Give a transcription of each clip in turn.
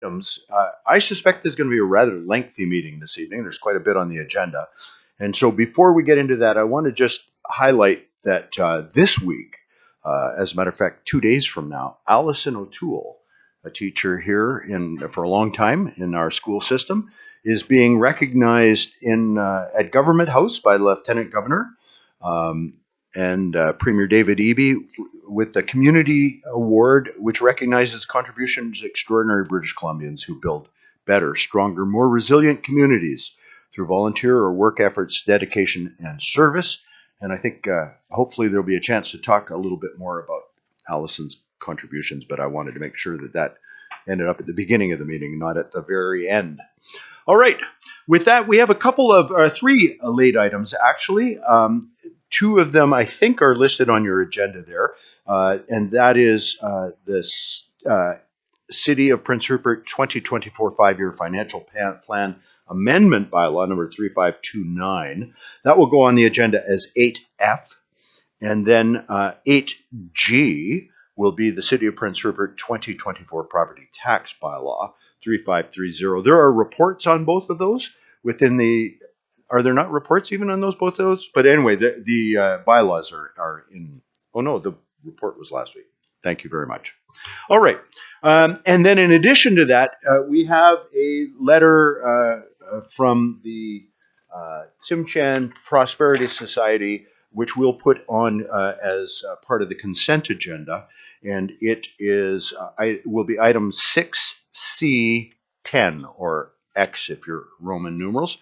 items. I suspect there's going to be a rather lengthy meeting this evening. There's quite a bit on the agenda. And so before we get into that, I want to just highlight that this week, as a matter of fact, 2 days from now, Allison O'Toole, a teacher here for a long time in our school system, is being recognized at Government House by the Lieutenant Governor and Premier David Eby with the Community Award, which recognizes contributions to extraordinary British Columbians who build better, stronger, more resilient communities through volunteer or work efforts, dedication, and service. And I think hopefully there'll be a chance to talk a little bit more about Allison's contributions, but I wanted to make sure that ended up at the beginning of the meeting, not at the very end. All right. With that, we have a couple of three late items, actually. Two of them, I think, are listed on your agenda there, and that is this City of Prince Rupert 2024 5-year financial plan amendment bylaw number 3529. That will go on the agenda as 8F, and then 8G will be the City of Prince Rupert 2024 property tax bylaw 3530. There are reports on both of those within the. Are there not reports even on both of those? But anyway, the bylaws are in. Oh no, the report was last week. Thank you very much. All right, and then in addition to that, we have a letter from the Tsimshian Prosperity Society, which we'll put on as part of the consent agenda, and it will be item 6C10 or X if you're Roman numerals.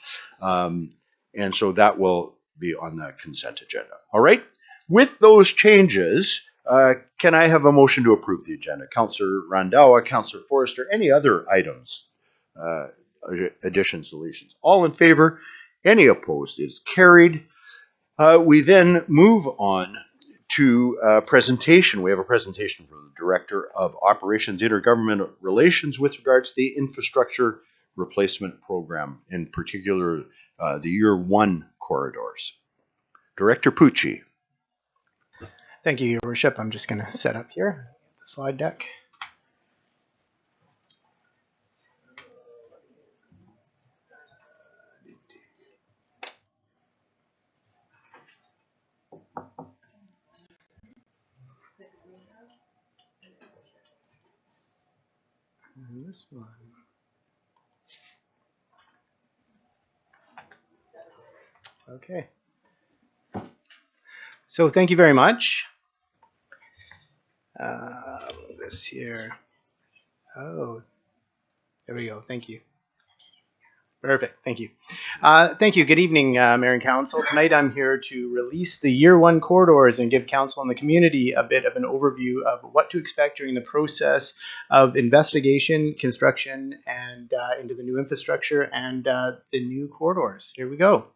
And so that will be on the consent agenda. All right. With those changes, can I have a motion to approve the agenda? Councillor Randhawa, Councillor Forrester, any other items, additions, deletions? All in favor? Any opposed? Is carried. We then move on to presentation. We have a presentation from the Director of Operations Intergovernmental Relations with regards to the infrastructure replacement program, in particular the Year 1 corridors. Director Pucci. Thank you, Your Worship. I'm just going to set up here the slide deck. And this one. Okay. So thank you very much. This here. Oh, there we go. Thank you. Perfect. Thank you. Thank you. Good evening, Mayor and Council. Tonight I'm here to release the Year 1 corridors and give Council and the community a bit of an overview of what to expect during the process of investigation, construction, and into the new infrastructure and the new corridors. Here we go.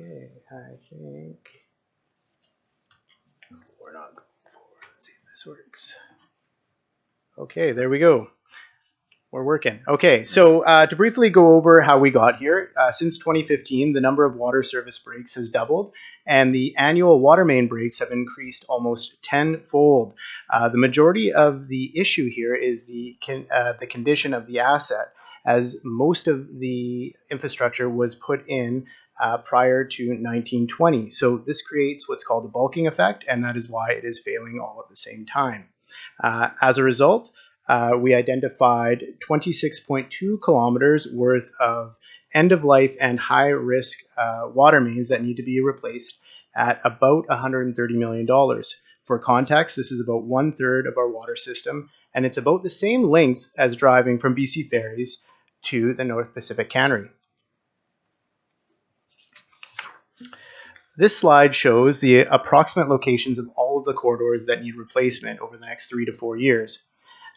Okay, I think we're not going forward. Let's see if this works. Okay, there we go. We're working. Okay, so to briefly go over how we got here, since 2015, the number of water service breaks has doubled, and the annual water main breaks have increased almost tenfold. The majority of the issue here is the condition of the asset, as most of the infrastructure was put in prior to 1920. So this creates what's called a bulking effect, and that is why it is failing all at the same time. As a result, we identified 26.2 kilometers worth of end-of-life and high-risk water mains that need to be replaced at about $130 million. For context, this is about 1/3 of our water system, and it's about the same length as driving from BC Ferries to the North Pacific Cannery. This slide shows the approximate locations of all of the corridors that need replacement over the next 3 to 4 years.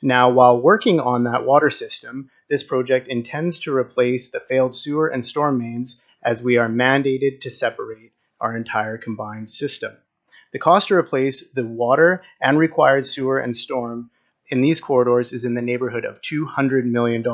Now, while working on that water system, this project intends to replace the failed sewer and storm mains, as we are mandated to separate our entire combined system. The cost to replace the water and required sewer and storm in these corridors is in the neighborhood of $200 million,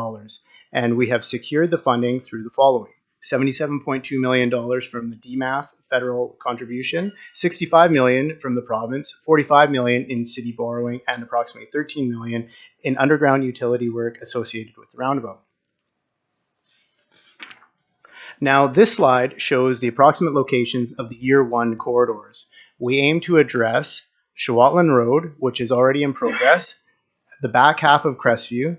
and we have secured the funding through the following: $77.2 million from the DMAF federal contribution, 65 million from the province, 45 million in city borrowing, and approximately 13 million in underground utility work associated with the roundabout. Now, this slide shows the approximate locations of the Year 1 corridors. We aim to address Shawatland Road, which is already in progress, the back half of Crestview,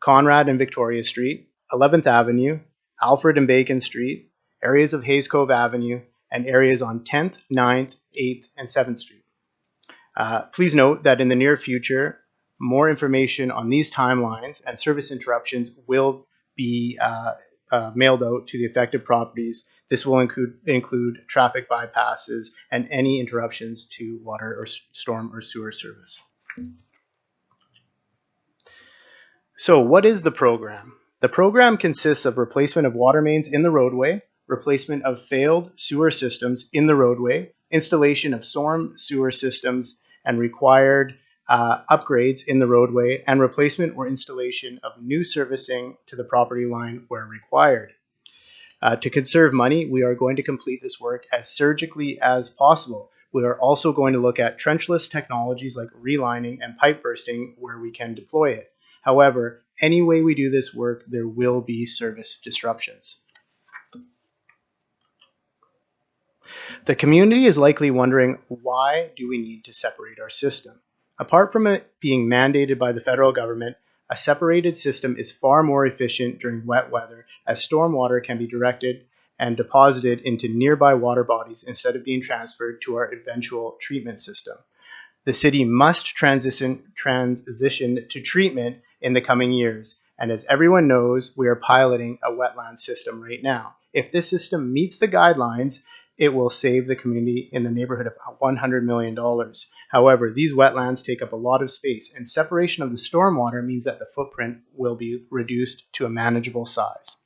Conrad and Victoria Street, 11th Avenue, Alfred and Bacon Street, areas of Hayes Cove Avenue, and areas on 10th, 9th, 8th, and 7th Street. Please note that in the near future, more information on these timelines and service interruptions will be mailed out to the affected properties. This will include traffic bypasses and any interruptions to water or storm or sewer service. So what is the program? The program consists of replacement of water mains in the roadway, replacement of failed sewer systems in the roadway, installation of storm sewer systems and required upgrades in the roadway, and replacement or installation of new servicing to the property line where required. To conserve money, we are going to complete this work as surgically as possible. We are also going to look at trenchless technologies like relining and pipe bursting where we can deploy it. However, any way we do this work, there will be service disruptions. The community is likely wondering, why do we need to separate our system? Apart from it being mandated by the federal government, a separated system is far more efficient during wet weather, as stormwater can be directed and deposited into nearby water bodies instead of being transferred to our eventual treatment system. The city must transition to treatment in the coming years, and as everyone knows, we are piloting a wetland system right now. If this system meets the guidelines, it will save the community in the neighborhood of $100 million. However, these wetlands take up a lot of space, and separation of the stormwater means that the footprint will be reduced to a manageable size.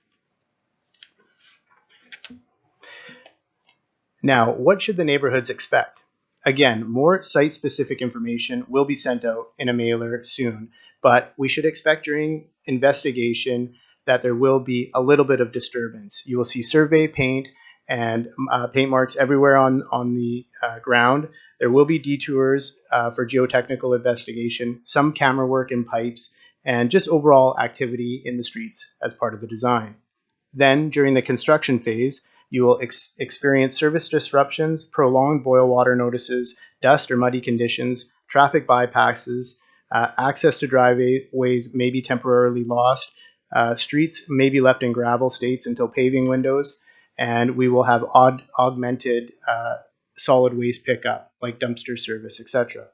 Now, what should the neighborhoods expect? Again, more site-specific information will be sent out in a mailer soon, but we should expect during investigation that there will be a little bit of disturbance. You will see survey paint and paint marks everywhere on the ground. There will be detours for geotechnical investigation, some camera work in pipes, and just overall activity in the streets as part of the design. Then, during the construction phase, you will experience service disruptions, prolonged boil water notices, dust or muddy conditions, traffic bypasses, access to driveways may be temporarily lost, streets may be left in gravel states until paving windows, and we will have augmented solid waste pickup, like dumpster service, etc.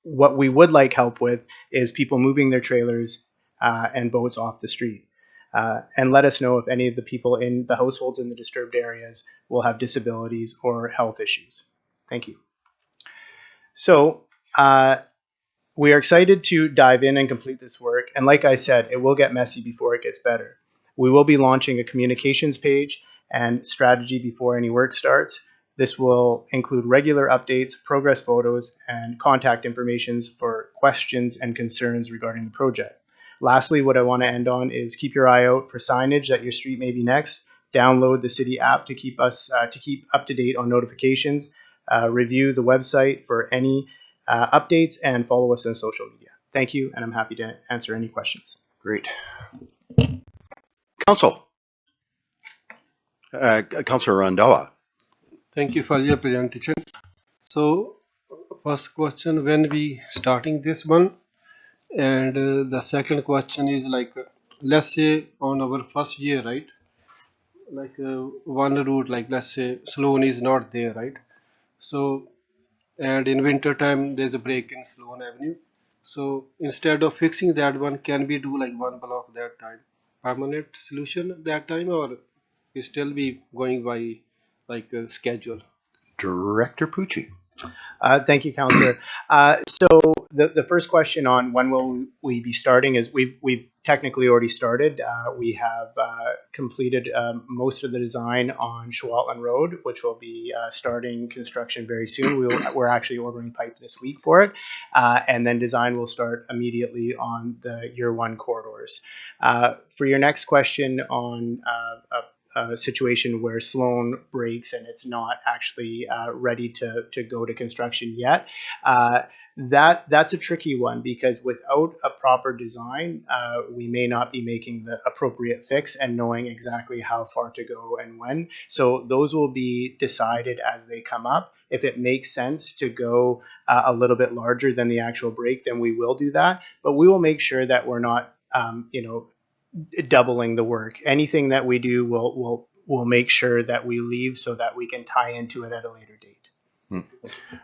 What we would like help with is people moving their trailers and boats off the street. And let us know if any of the people in the households in the disturbed areas will have disabilities or health issues. Thank you. So we are excited to dive in and complete this work. And like I said, it will get messy before it gets better. We will be launching a communications page and strategy before any work starts. This will include regular updates, progress photos, and contact information for questions and concerns regarding the project. Lastly, what I want to end on is keep your eye out for signage that your street may be next. Download the city app to keep up to date on notifications. Review the website for any updates and follow us on social media. Thank you, and I'm happy to answer any questions. Great. Council. Councillor Randhawa. Thank you for your presentation. So, first question, when we starting this one? And the second question is like, let's say on our first year, right? Like one route, like let's say Sloan is not there, right? So, and in winter time, there's a break in Sloan Avenue. So instead of fixing that one, can we do like one block that time? Permanent solution that time, or we still be going by like a schedule? Director Pucci. Thank you, Councillor. So the first question on when will we be starting is we've technically already started. We have completed most of the design on Shawatland Road, which will be starting construction very soon. We're actually ordering pipe this week for it, and then design will start immediately on the Year 1 corridors. For your next question on a situation where Sloan breaks and it's not actually ready to go to construction yet. That's a tricky one because without a proper design, we may not be making the appropriate fix and knowing exactly how far to go and when. So those will be decided as they come up. If it makes sense to go a little bit larger than the actual break, then we will do that. But we will make sure that we're not, doubling the work. Anything that we do, we'll make sure that we leave so that we can tie into it at a later date.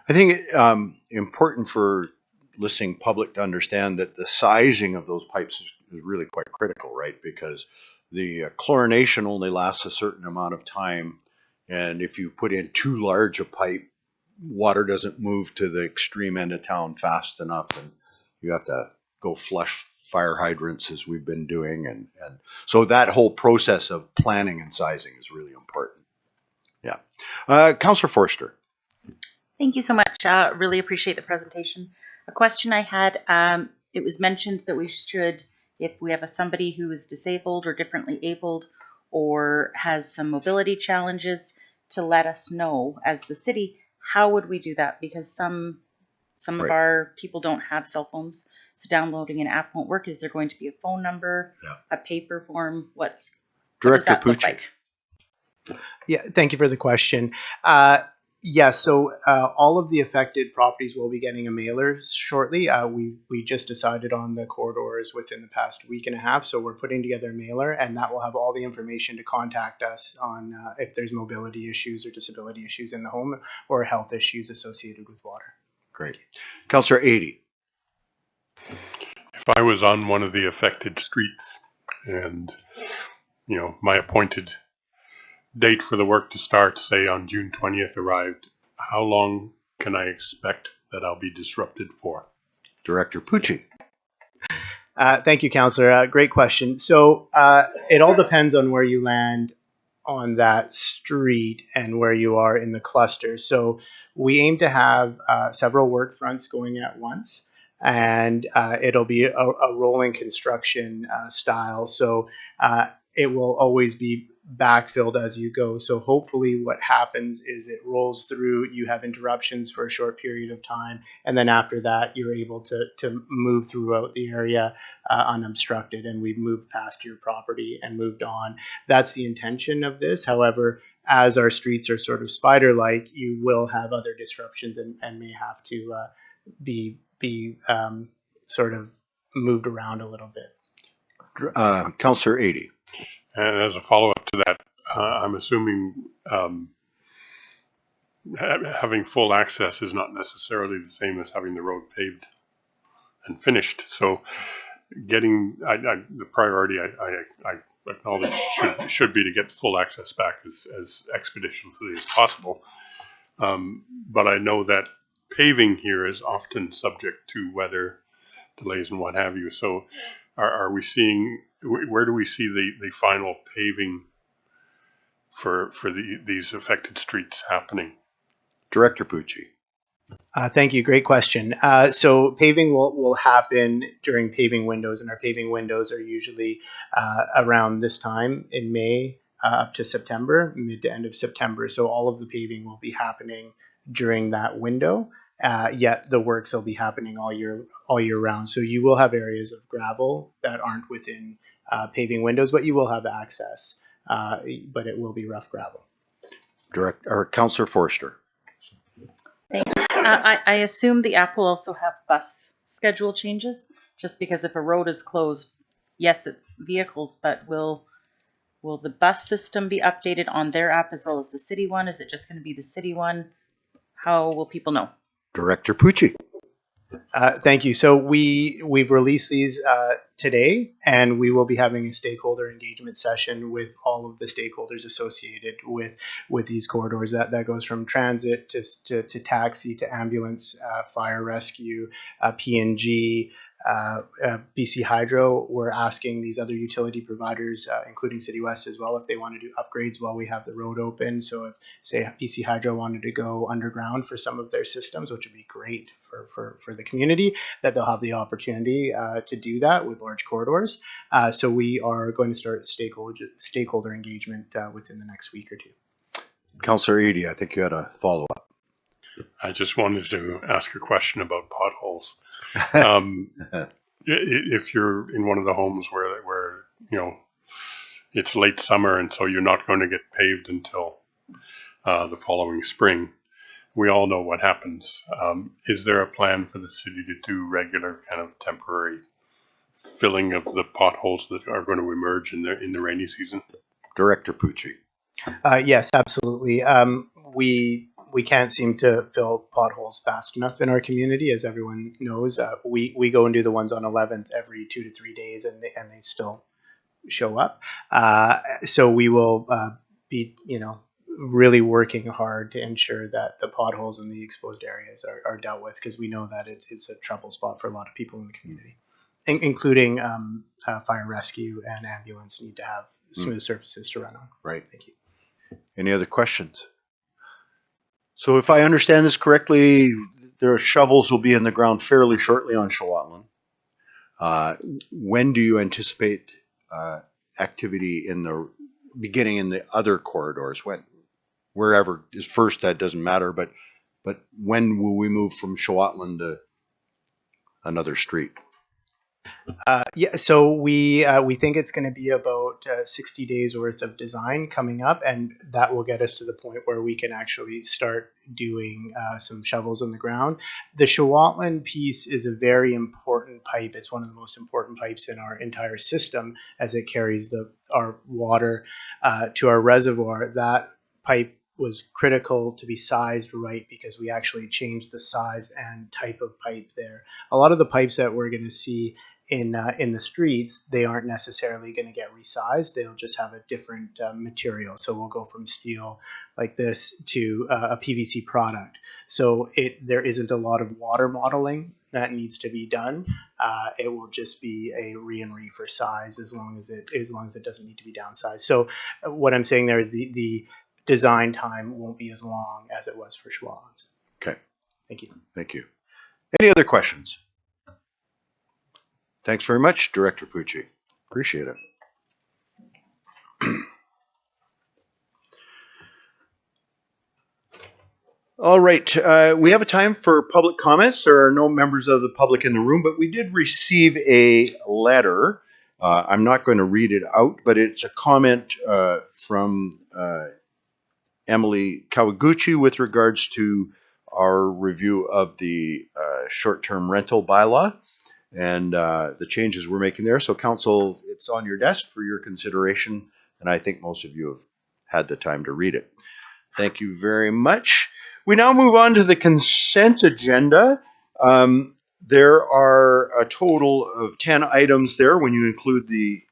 I think important for listening public to understand that the sizing of those pipes is really quite critical, right? Because the chlorination only lasts a certain amount of time, and if you put in too large a pipe, water doesn't move to the extreme end of town fast enough, and you have to go flush fire hydrants as we've been doing, and so that whole process of planning and sizing is really important. Yeah, Councillor Forster. Thank you so much. Really appreciate the presentation. A question I had, it was mentioned that we should, if we have somebody who is disabled or differently abled or has some mobility challenges, to let us know as the city. How would we do that? Because some Right. of our people don't have cell phones, so downloading an app won't work. Is there going to be a phone number, a paper form? What does Director that look Pucci. like? Yeah, thank you for the question. So all of the affected properties will be getting a mailer shortly. We just decided on the corridors within the past week and a half, so we're putting together a mailer, and that will have all the information to contact us on if there's mobility issues or disability issues in the home or health issues associated with water. Great. Councillor Adey. If I was on one of the affected streets and, my appointed date for the work to start, say on June 20th arrived, how long can I expect that I'll be disrupted for? Director Pucci. Thank you, Councillor. Great question. So it all depends on where you land on that street and where you are in the cluster. So we aim to have several work fronts going at once, and it'll be a rolling construction style. So it will always be backfilled as you go. So hopefully what happens is it rolls through, you have interruptions for a short period of time, and then after that you're able to move throughout the area unobstructed, and we've moved past your property and moved on. That's the intention of this. However, as our streets are sort of spider-like, you will have other disruptions and may have to be sort of moved around a little bit. Councillor Adey. And as a follow-up to that, I'm assuming having full access is not necessarily the same as having the road paved and finished. So getting the priority, I acknowledge should be to get full access back as expeditiously as possible. But I know that paving here is often subject to weather delays and what have you. So are we seeing, where do we see the final paving for these affected streets happening? Director Pucci. Thank you. Great question. So paving will happen during paving windows, and our paving windows are usually around this time in May up to September, mid to end of September. So all of the paving will be happening during that window. Yet the works will be happening all year round. So you will have areas of gravel that aren't within paving windows, but you will have access. But it will be rough gravel. Councillor Forster. Thanks. I assume the app will also have bus schedule changes, just because if a road is closed, yes, it's vehicles, but will the bus system be updated on their app as well as the city one? Is it just going to be the city one? How will people know? Director Pucci. Thank you. So we've released these today, and we will be having a stakeholder engagement session with all of the stakeholders associated with these corridors. That goes from transit to taxi to ambulance, fire rescue, PNG, BC Hydro, we're asking these other utility providers, including City West as well, if they want to do upgrades while we have the road open. So if, say, BC Hydro wanted to go underground for some of their systems, which would be great for the community, that they'll have the opportunity to do that with large corridors. So we are going to start stakeholder engagement within the next week or two. Councillor Eady, I think you had a follow-up. I just wanted to ask a question about potholes. If you're in one of the homes where it's late summer and so you're not going to get paved until the following spring, we all know what happens. Is there a plan for the city to do regular kind of temporary filling of the potholes that are going to emerge in the rainy season? Director Pucci. Yes, absolutely. We can't seem to fill potholes fast enough in our community, as everyone knows. We go and do the ones on 11th every 2 to 3 days, and they still show up. So we will be, really working hard to ensure that the potholes in the exposed areas are dealt with, because we know that it's a trouble spot for a lot of people in the community, including fire rescue and ambulance need to have smooth surfaces to run on. Right. Thank you. Any other questions? So if I understand this correctly, their shovels will be in the ground fairly shortly on Shawatlan. When do you anticipate activity in the beginning in the other corridors? Wherever is first, that doesn't matter, but when will we move from Shawatlan to another street? So we think it's going to be about 60 days worth of design coming up, and that will get us to the point where we can actually start doing some shovels in the ground. The Shawatlan piece is a very important pipe. It's one of the most important pipes in our entire system, as it carries our water to our reservoir. That pipe was critical to be sized right, because we actually changed the size and type of pipe there. A lot of the pipes that we're going to see in the streets, they aren't necessarily going to get resized. They'll just have a different material. So we'll go from steel like this to a PVC product. So there isn't a lot of water modeling that needs to be done. It will just be a re for size, as long as it doesn't need to be downsized. So what I'm saying there is the design time won't be as long as it was for Schwallen's. Okay. Thank you. Thank you. Any other questions? Thanks very much, Director Pucci. Appreciate it. All right. We have a time for public comments. There are no members of the public in the room, but we did receive a letter. I'm not going to read it out, but it's a comment from Emily Kawaguchi with regards to our review of the short-term rental bylaw and the changes we're making there. So council, it's on your desk for your consideration, and I think most of you have had the time to read it. Thank you very much. We now move on to the consent agenda. There are a total of 10 items there when you include the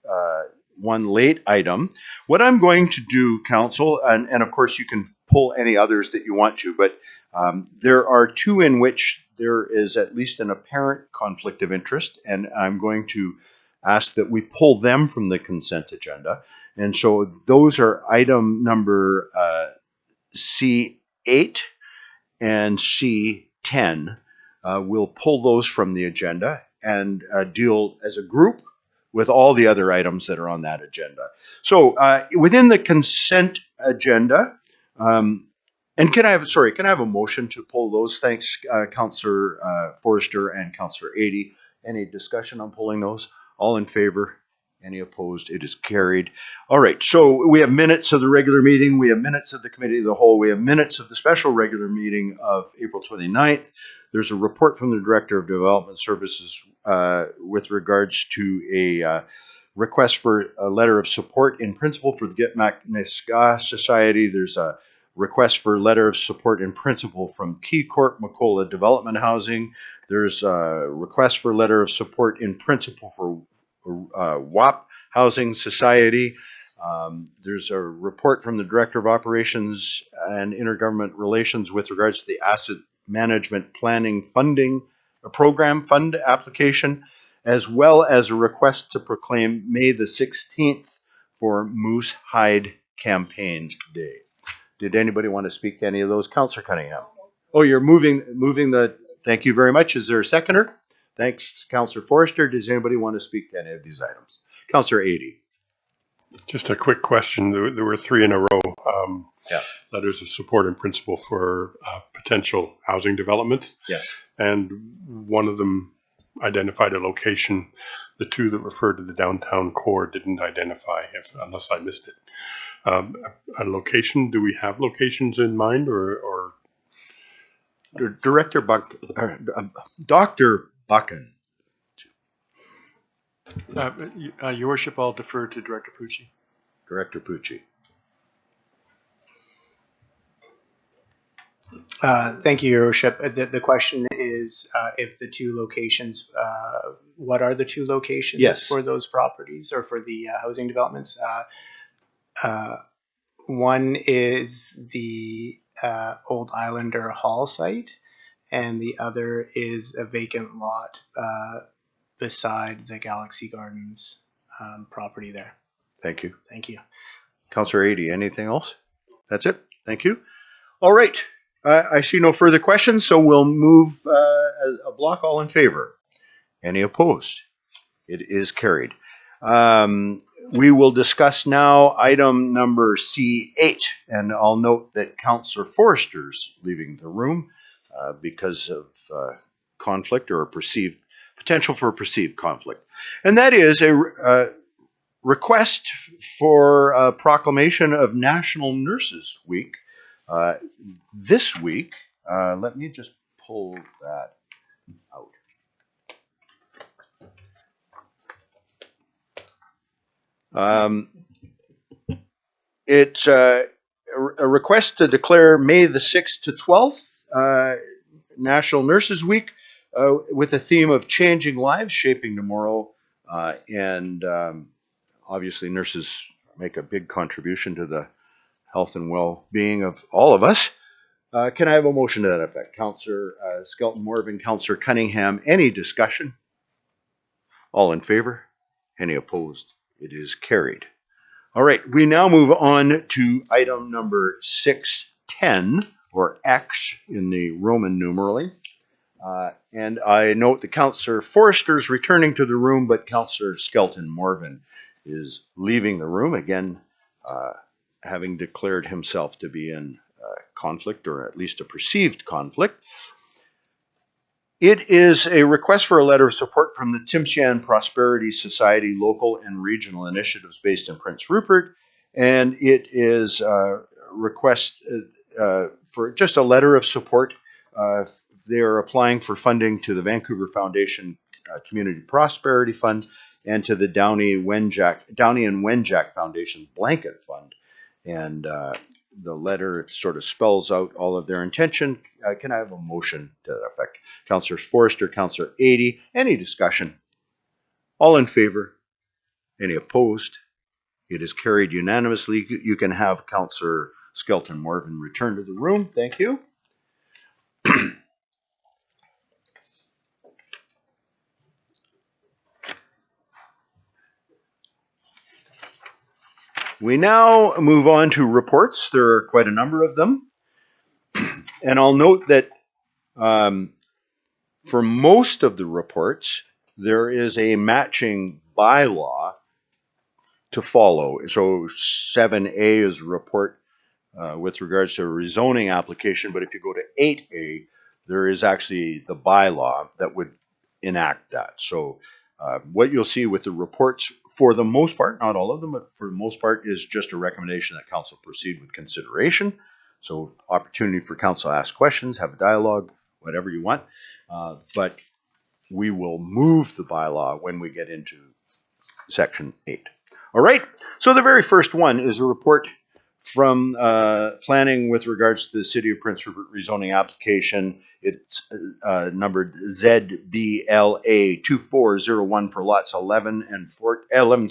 one late item. What I'm going to do, council, and of course you can pull any others that you want to, but there are two in which there is at least an apparent conflict of interest, and I'm going to ask that we pull them from the consent agenda. And so those are item number C8 and C10. We'll pull those from the agenda and deal as a group with all the other items that are on that agenda. So within the consent agenda, and can I have a motion to pull those? Thanks, Councillor Forrester and Councillor Eady. Any discussion on pulling those? All in favor? Any opposed? It is carried. All right, so we have minutes of the regular meeting. We have minutes of the committee of the whole. We have minutes of the special regular meeting of April 29th. There's a report from the Director of Development Services with regards to a request for a letter of support in principle for the Gitmak-Niska Society. There's a request for a letter of support in principle from Key Corp Macola Development Housing. There's a request for a letter of support in principle for WAP Housing Society. There's a report from the Director of Operations and Intergovernment Relations with regards to the Asset Management Planning Funding a program fund application, as well as a request to proclaim May the 16th for Moose Hide Campaign Day. Did anybody want to speak to any of those? Councillor Cunningham. Oh, you're moving the, thank you very much. Is there a seconder? Thanks, Councillor Forrester. Does anybody want to speak to any of these items? Councillor Adie. Just a quick question. There were three in a row. Yeah. Letters of support in principle for potential housing development. Yes. And one of them identified a location. The two that referred to the downtown core didn't identify, unless I missed it. A location, do we have locations in mind or Director Dr. Buchan. Your Worship, I'll defer to Director Pucci. Director Pucci. Thank you, Your Worship. The question is if the two locations, what are the two locations Yes. for those properties or for the housing developments? One is the Old Islander Hall site, and the other is a vacant lot beside the Galaxy Gardens property there. Thank you. Thank you. Councillor Adie, anything else? That's it. Thank you. All right. I see no further questions, so we'll move a block. All in favor? Any opposed? It is carried. We will discuss now item number C8, and I'll note that Councillor Forrester's leaving the room because of conflict or potential for perceived conflict. And that is a request for a proclamation of National Nurses Week. This week, let me just pull that out. It's a request to declare May the 6th to 12th National Nurses Week with the theme of changing lives, shaping tomorrow. And obviously nurses make a big contribution to the health and well-being of all of us. Can I have a motion to that effect? Councillor Skelton-Morven, Councillor Cunningham, any discussion? All in favor? Any opposed? It is carried. All right, we now move on to item number 610, or X in the Roman numerally. And I note that Councillor Forrester's returning to the room, but Councillor Skelton-Morven is leaving the room, again, having declared himself to be in conflict, or at least a perceived conflict. It is a request for a letter of support from the Tsimshian Prosperity Society local and regional initiatives based in Prince Rupert, and it is a request for just a letter of support. They are applying for funding to the Vancouver Foundation Community Prosperity Fund and to the Downey and Wenjack Foundation Blanket Fund. And the letter sort of spells out all of their intention. Can I have a motion to that effect? Councillors Forrester, Councillor Adie, any discussion? All in favor? Any opposed? It is carried unanimously. You can have Councillor Skelton-Morven return to the room. Thank you. We now move on to reports. There are quite a number of them. And I'll note that for most of the reports, there is a matching bylaw to follow. So 7A is a report with regards to a rezoning application, but if you go to 8A, there is actually the bylaw that would enact that. So what you'll see with the reports, for the most part, not all of them, but for the most part, is just a recommendation that council proceed with consideration. So opportunity for council to ask questions, have a dialogue, whatever you want. But we will move the bylaw when we get into section 8. All right, so the very first one is a report from planning with regards to the City of Prince Rupert rezoning application. It's numbered ZBLA 2401 for lots 11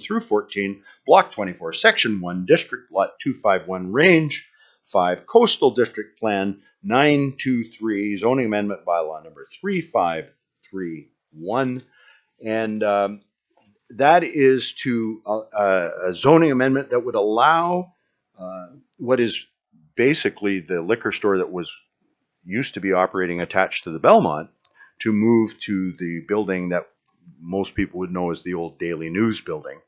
through 14, block 24, section 1, district lot 251, range 5, coastal district plan 923, zoning amendment bylaw number 353 731. And that is to a zoning amendment that would allow what is basically the liquor store that was used to be operating attached to the Belmont to move to the building that most people would know as the old Daily News building.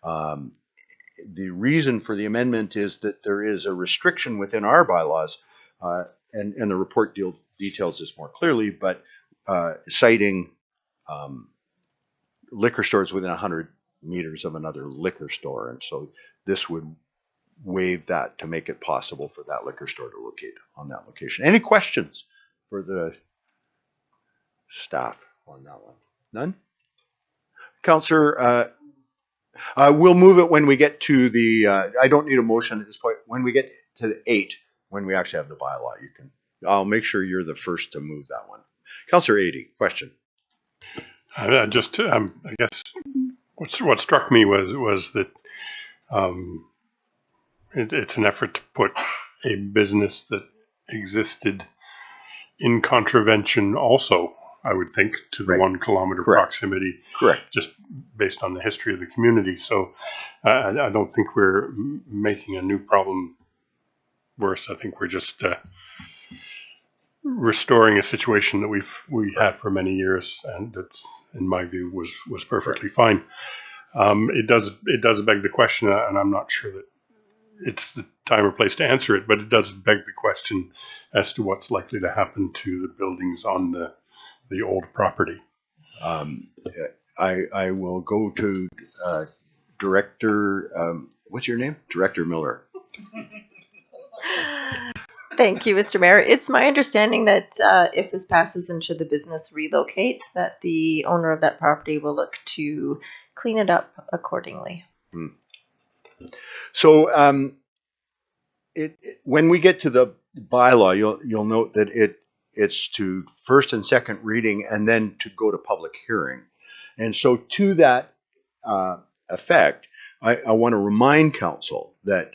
The reason for the amendment is that there is a restriction within our bylaws, and the report details this more clearly, but citing liquor stores within 100 meters of another liquor store. And so this would waive that to make it possible for that liquor store to locate on that location. Any questions for the staff on that one? None? Councillor, we'll move it when we get to the, I don't need a motion at this point. When we get to the 8, when we actually have the bylaw, you can, I'll make sure you're the first to move that one. Councillor 80, question. I guess what struck me was that it's an effort to put a business that existed in contravention also, I would think, to the Right. 1 kilometer Correct. proximity, Correct. just based on the history of the community. So I don't think we're making a new problem worse. I think we're just restoring a situation that we had for many years, and that, in my view, was perfectly fine. It does beg the question, and I'm not sure that it's the time or place to answer it, but it does beg the question as to what's likely to happen to the buildings on the old property. I will go to Director, what's your name? Director Miller. Thank you, Mr. Mayor. It's my understanding that if this passes and should the business relocate, that the owner of that property will look to clean it up accordingly. So when we get to the bylaw, you'll note that it's to first and second reading and then to go to public hearing. And so to that effect, I want to remind council that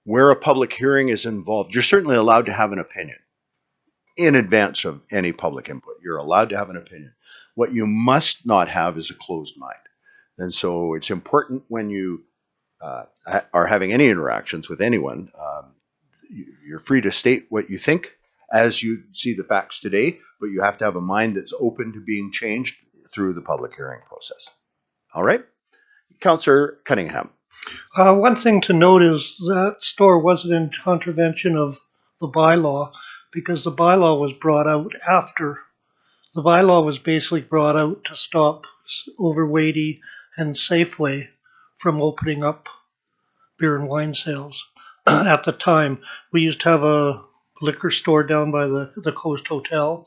where a public hearing is involved, you're certainly allowed to have an opinion in advance of any public input. You're allowed to have an opinion. What you must not have is a closed mind. And so it's important when you are having any interactions with anyone, you're free to state what you think as you see the facts today, but you have to have a mind that's open to being changed through the public hearing process. All right? Councillor Cunningham. One thing to note is that store wasn't in contravention of the bylaw because the bylaw was brought out after. The bylaw was basically brought out to stop Overweighty and Safeway from opening up beer and wine sales. At the time, we used to have a liquor store down by the Coast Hotel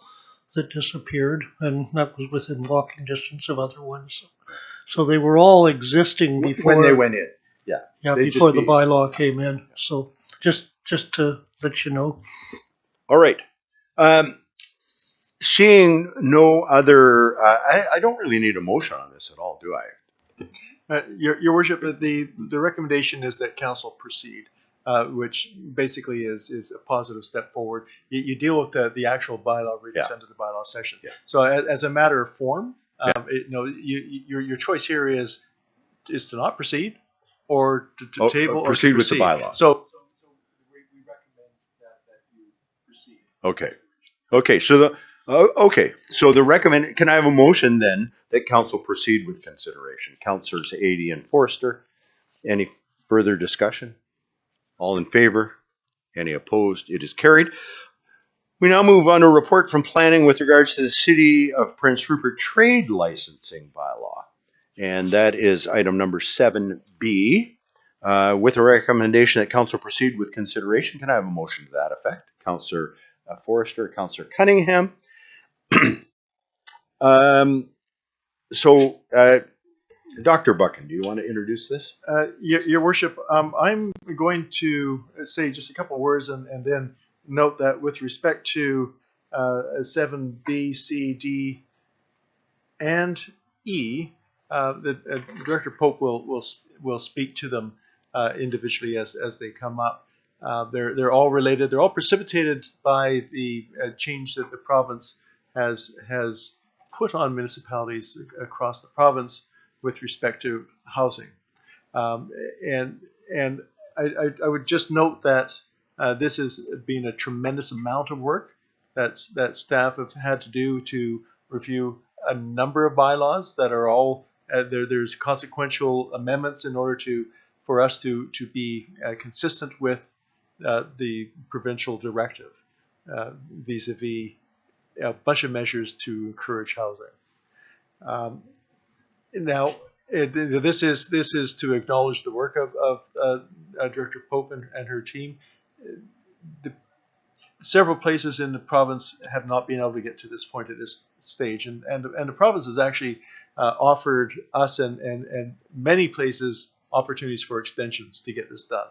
that disappeared, and that was within walking distance of other ones. So they were all existing before When they went in. Yeah, They'd before just the be- bylaw came in. So just to let you know. All right. Seeing no other, I don't really need a motion on this at all, do I? Your worship, the recommendation is that council proceed, which basically is a positive step forward. You deal with the actual bylaw readings Yeah. under the bylaw section. Yeah. So as a matter of form, your choice here is to not proceed or to table or proceed to with the proceed. bylaw. So we recommend that you proceed. Okay. So can I have a motion then that council proceed with consideration? Councillors 80 and Forrester. Any further discussion? All in favor? Any opposed? It is carried. We now move on to a report from planning with regards to the City of Prince Rupert trade licensing bylaw. And that is item number 7B. With a recommendation that council proceed with consideration. Can I have a motion to that effect? Councillor Forrester, Councillor Cunningham. Dr. Buchan, do you want to introduce this? Your worship, I'm going to say just a couple of words and then note that with respect to 7B, C, D, and E, Director Pope will speak to them individually as they come up. They're all related. They're all precipitated by the change that the province has put on municipalities across the province with respect to housing. And I would just note that this has been a tremendous amount of work that staff have had to do to review a number of bylaws that are all there's consequential amendments in order for us to be consistent with the provincial directive vis-a-vis a bunch of measures to encourage housing. Now, this is to acknowledge the work of Director Pope and her team. Several places in the province have not been able to get to this point at this stage, and the province has actually offered us and many places opportunities for extensions to get this done.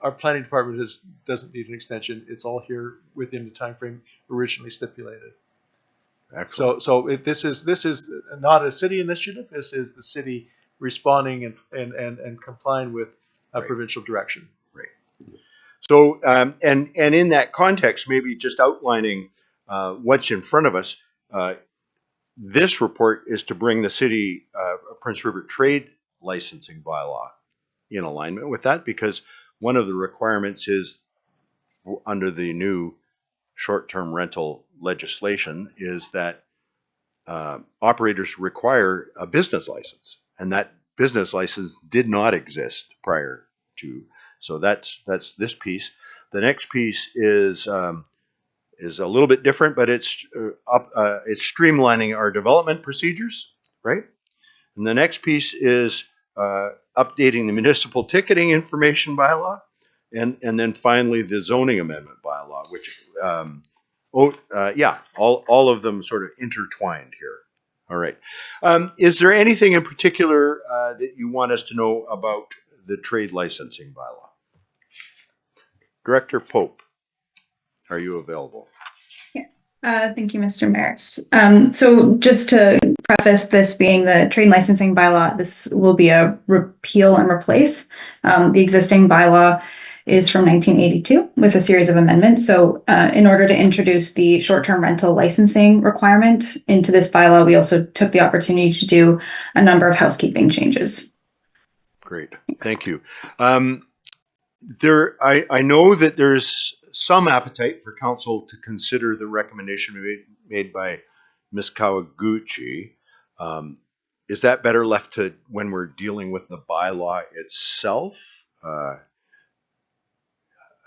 Our planning department doesn't need an extension. It's all here within the time frame originally stipulated. Excellent. So this is not a city initiative. This is the city responding and complying with provincial direction. Right. So and in that context, maybe just outlining what's in front of us. This report is to bring the city Prince Rupert trade licensing bylaw in alignment with that, because one of the requirements is under the new short-term rental legislation is that operators require a business license, and that business license did not exist prior to. So that's this piece. The next piece is a little bit different, but it's streamlining our development procedures, right? And the next piece is updating the municipal ticketing information bylaw, and then finally the zoning amendment bylaw, which all of them sort of intertwined here. All right. Is there anything in particular that you want us to know about the trade licensing bylaw? Director Pope, are you available? Yes, thank you, Mr. Mayor. So just to preface this being the trade licensing bylaw, this will be a repeal and replace. The existing bylaw is from 1982 with a series of amendments. So in order to introduce the short-term rental licensing requirement into this bylaw, we also took the opportunity to do a number of housekeeping changes. Great, thank you. I know that there's some appetite for council to consider the recommendation made by Ms. Kawaguchi. Is that better left to when we're dealing with the bylaw itself?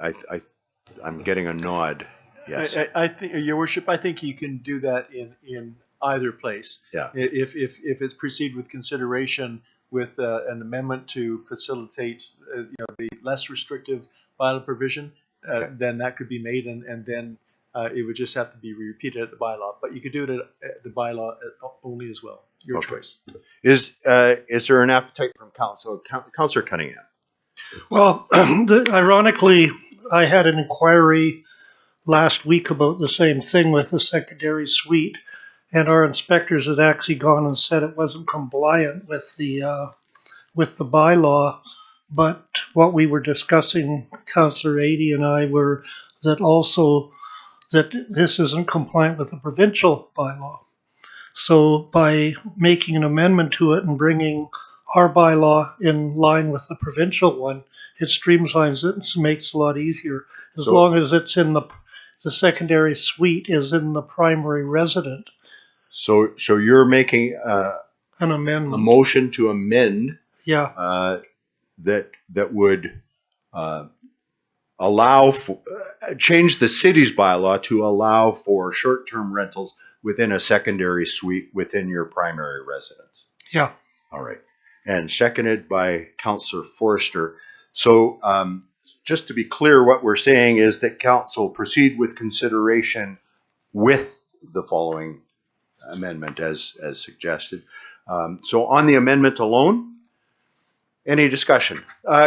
I'm getting a nod. Yes. I think, Your Worship, I think you can do that in either place. Yeah. If it's proceed with consideration with an amendment to facilitate the less restrictive bylaw provision, then that could be made, and then it would just have to be repeated at the bylaw. But you could do it at the bylaw only as well. Your choice. Is there an appetite from council? Councillor Cunningham. Well, ironically, I had an inquiry last week about the same thing with the secondary suite, and our inspectors had actually gone and said it wasn't compliant with the bylaw. But what we were discussing, Councillor Adey and I, were that also that this isn't compliant with the provincial bylaw. So by making an amendment to it and bringing our bylaw in line with the provincial one, it streamlines it and makes it a lot easier. As long as it's in the secondary suite is in the primary resident. So you're making an amendment, a motion to amend. Yeah. That would allow for change the city's bylaw to allow for short-term rentals within a secondary suite within your primary residence. Yeah. All right. And seconded by Councillor Forster. So just to be clear, what we're saying is that council proceed with consideration with the following amendment as suggested. So on the amendment alone, any discussion?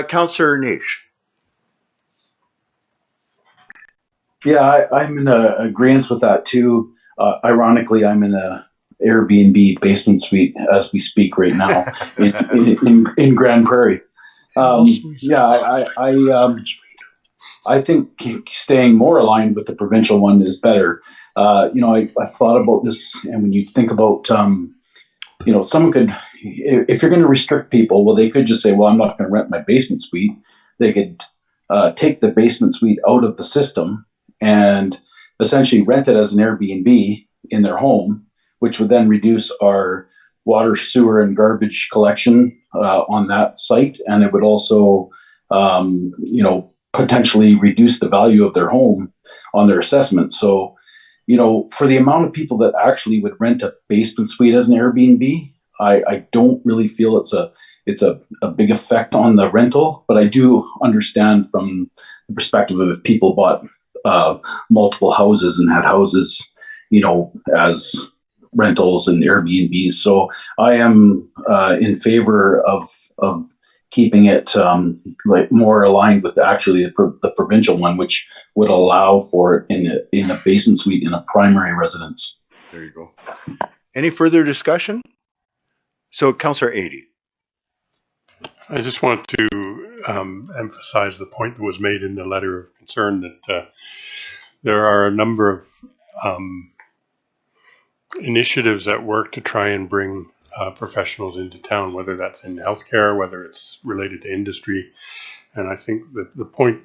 Councillor Niche. Yeah, I'm in agreement with that too. Ironically, I'm in a Airbnb basement suite as we speak right now in Grand Prairie. I think staying more aligned with the provincial one is better. I thought about this, and when you think about, someone could, if you're going to restrict people, well, they could just say, well, I'm not going to rent my basement suite. They could take the basement suite out of the system and essentially rent it as an Airbnb in their home, which would then reduce our water, sewer, and garbage collection on that site. And it would also, potentially reduce the value of their home on their assessment. So, for the amount of people that actually would rent a basement suite as an Airbnb, I don't really feel it's a big effect on the rental, but I do understand from the perspective of if people bought multiple houses and had houses, as rentals and Airbnbs. So I am in favor of keeping it more aligned with actually the provincial one, which would allow for it in a basement suite in a primary residence. There you go. Any further discussion? So, Councillor Adey. I just want to emphasize the point that was made in the letter of concern that there are a number of initiatives at work to try and bring professionals into town, whether that's in healthcare, whether it's related to industry. And I think that the point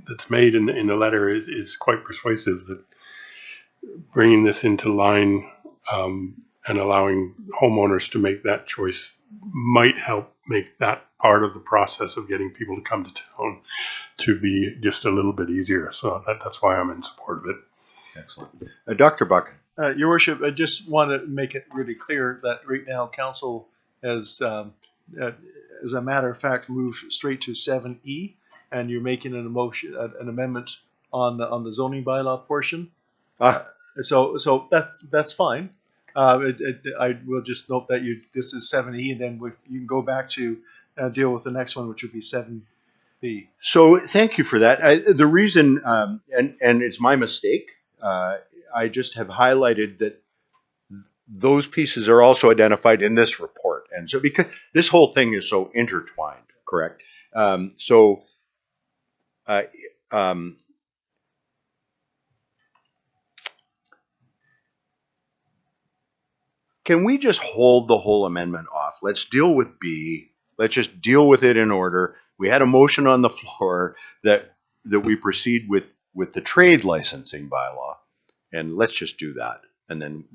that's made in the letter is quite persuasive, that bringing this into line and allowing homeowners to make that choice might help make that part of the process of getting people to come to town to be just a little bit easier. So that's why I'm in support of it. Excellent. Dr. Buck. Your Worship, I just want to make it really clear that right now Council has, as a matter of fact, moved straight to 7E, and you're making an amendment on the zoning bylaw portion. So that's fine. I will just note that this is 7E, and then you can go back to deal with the next one, which would be 7B. So thank you for that. The reason, and it's my mistake, I just have highlighted that those pieces are also identified in this report. And so because this whole thing is so intertwined, correct? Can we just hold the whole amendment off? Let's deal with B. Let's just deal with it in order. We had a motion on the floor that we proceed with the trade licensing bylaw. And let's just do that. And then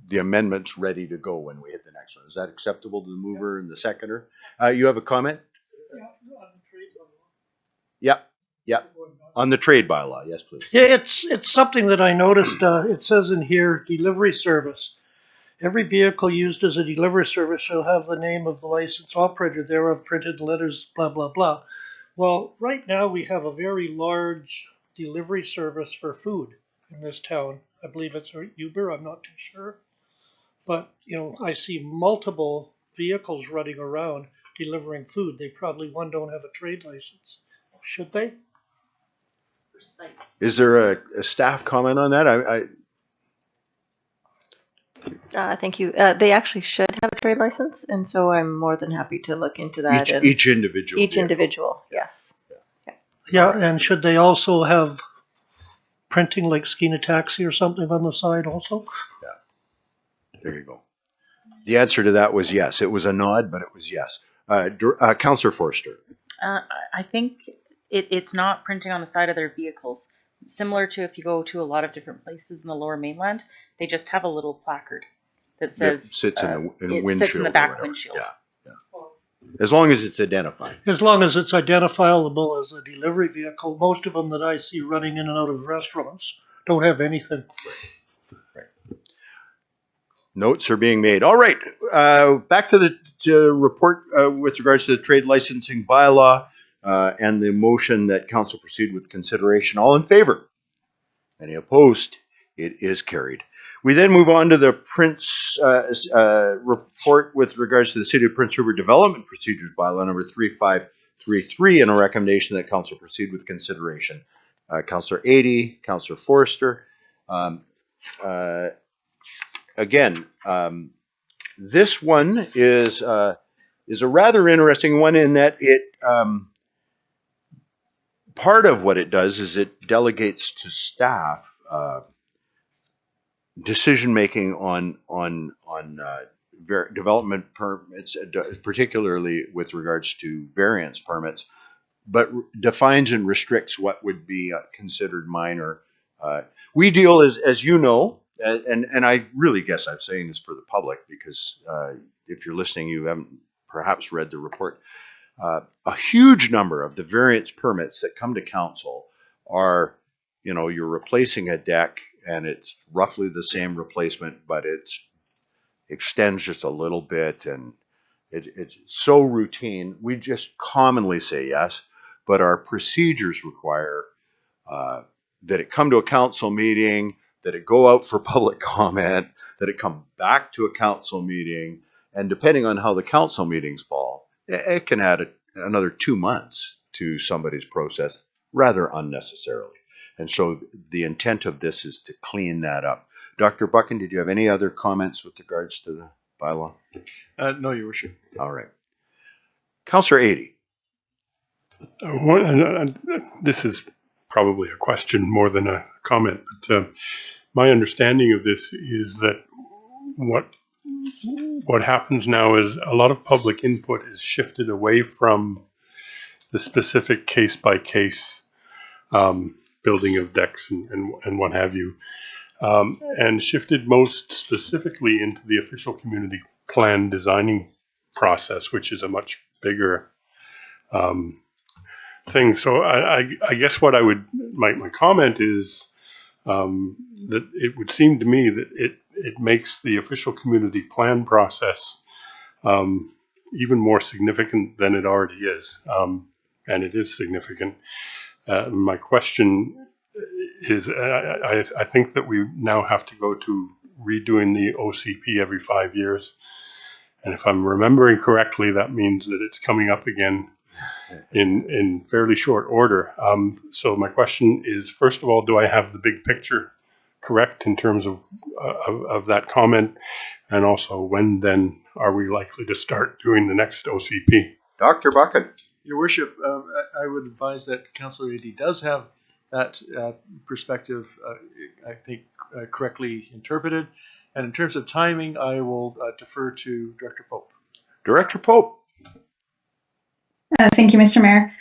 the amendment's ready to go when we hit the next one. Is that acceptable to the mover and the seconder? You have a comment? Yeah. On the trade bylaw, yes, please. Yeah, it's something that I noticed. It says in here, delivery service. Every vehicle used as a delivery service shall have the name of the licensed operator thereof printed in letters, blah, blah, blah. Well, right now we have a very large delivery service for food in this town. I believe it's Uber, I'm not too sure. But, I see multiple vehicles running around delivering food. They probably, don't have a trade license. Should they? Is there a staff comment on that? Thank you. They actually should have a trade license, and so I'm more than happy to look into that. Each individual. Each individual, yes. Yeah, and should they also have printing like Skeena Taxi or something on the side also? Yeah. There you go. The answer to that was yes. It was a nod, but it was yes. Councillor Forster. I think it's not printing on the side of their vehicles. Similar to if you go to a lot of different places in the Lower Mainland, they just have a little placard that says sits in the windshield. Sits in the back windshield. Yeah. As long as it's identified. As long as it's identifiable as a delivery vehicle. Most of them that I see running in and out of restaurants don't have anything. Right. Notes are being made. All right. Back to the report with regards to the trade licensing bylaw and the motion that council proceed with consideration. All in favor? Any opposed? It is carried. We then move on to the Prince report with regards to the City of Prince Rupert Development Procedures Bylaw number 3533 and a recommendation that council proceed with consideration. Councillor Adey, Councillor Forster. Again, this one is a rather interesting one in that it part of what it does is it delegates to staff decision making on development permits, particularly with regards to variance permits, but defines and restricts what would be considered minor. We deal, as you know, and I really guess I'm saying this for the public because if you're listening, you haven't perhaps read the report. A huge number of the variance permits that come to council are, you're replacing a deck and it's roughly the same replacement, but it extends just a little bit and it's so routine. We just commonly say yes, but our procedures require that it come to a council meeting, that it go out for public comment, that it come back to a council meeting, and depending on how the council meetings fall, it can add another 2 months to somebody's process rather unnecessarily. And so the intent of this is to clean that up. Dr. Buchan, did you have any other comments with regards to the bylaw? No, Your Worship. All right. Councillor Adey. This is probably a question more than a comment, but my understanding of this is that what happens now is a lot of public input is shifted away from the specific case-by-case building of decks and what have you, and shifted most specifically into the official community plan designing process, which is a much bigger thing. So I guess what my comment is that it would seem to me that it makes the official community plan process even more significant than it already is, and it is significant. My question is, I think that we now have to go to redoing the OCP every 5 years. And if I'm remembering correctly, that means that it's coming up again in fairly short order. So my question is, first of all, do I have the big picture correct in terms of that comment? And also, when then are we likely to start doing the next OCP? Dr. Buchan. Your Worship, I would advise that Councillor Adey does have that perspective, I think, correctly interpreted. And in terms of timing, I will defer to Director Pope. Director Pope. Thank you, Mr. Mayor.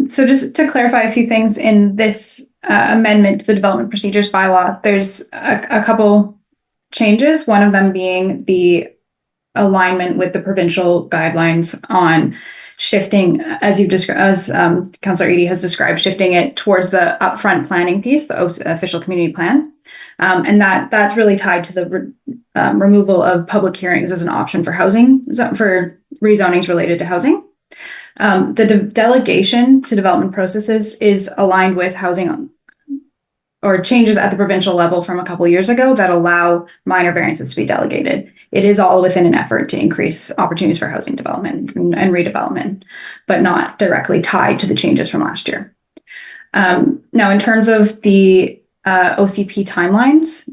So just to clarify a few things in this amendment to the development procedures bylaw, there's a couple changes, one of them being the alignment with the provincial guidelines on shifting, as Councillor Adey has described, shifting it towards the upfront planning piece, the official community plan. And that's really tied to the removal of public hearings as an option for housing, for rezonings related to housing. The delegation to development processes is aligned with housing or changes at the provincial level from a couple years ago that allow minor variances to be delegated. It is all within an effort to increase opportunities for housing development and redevelopment, but not directly tied to the changes from last year. Now, in terms of the OCP timelines,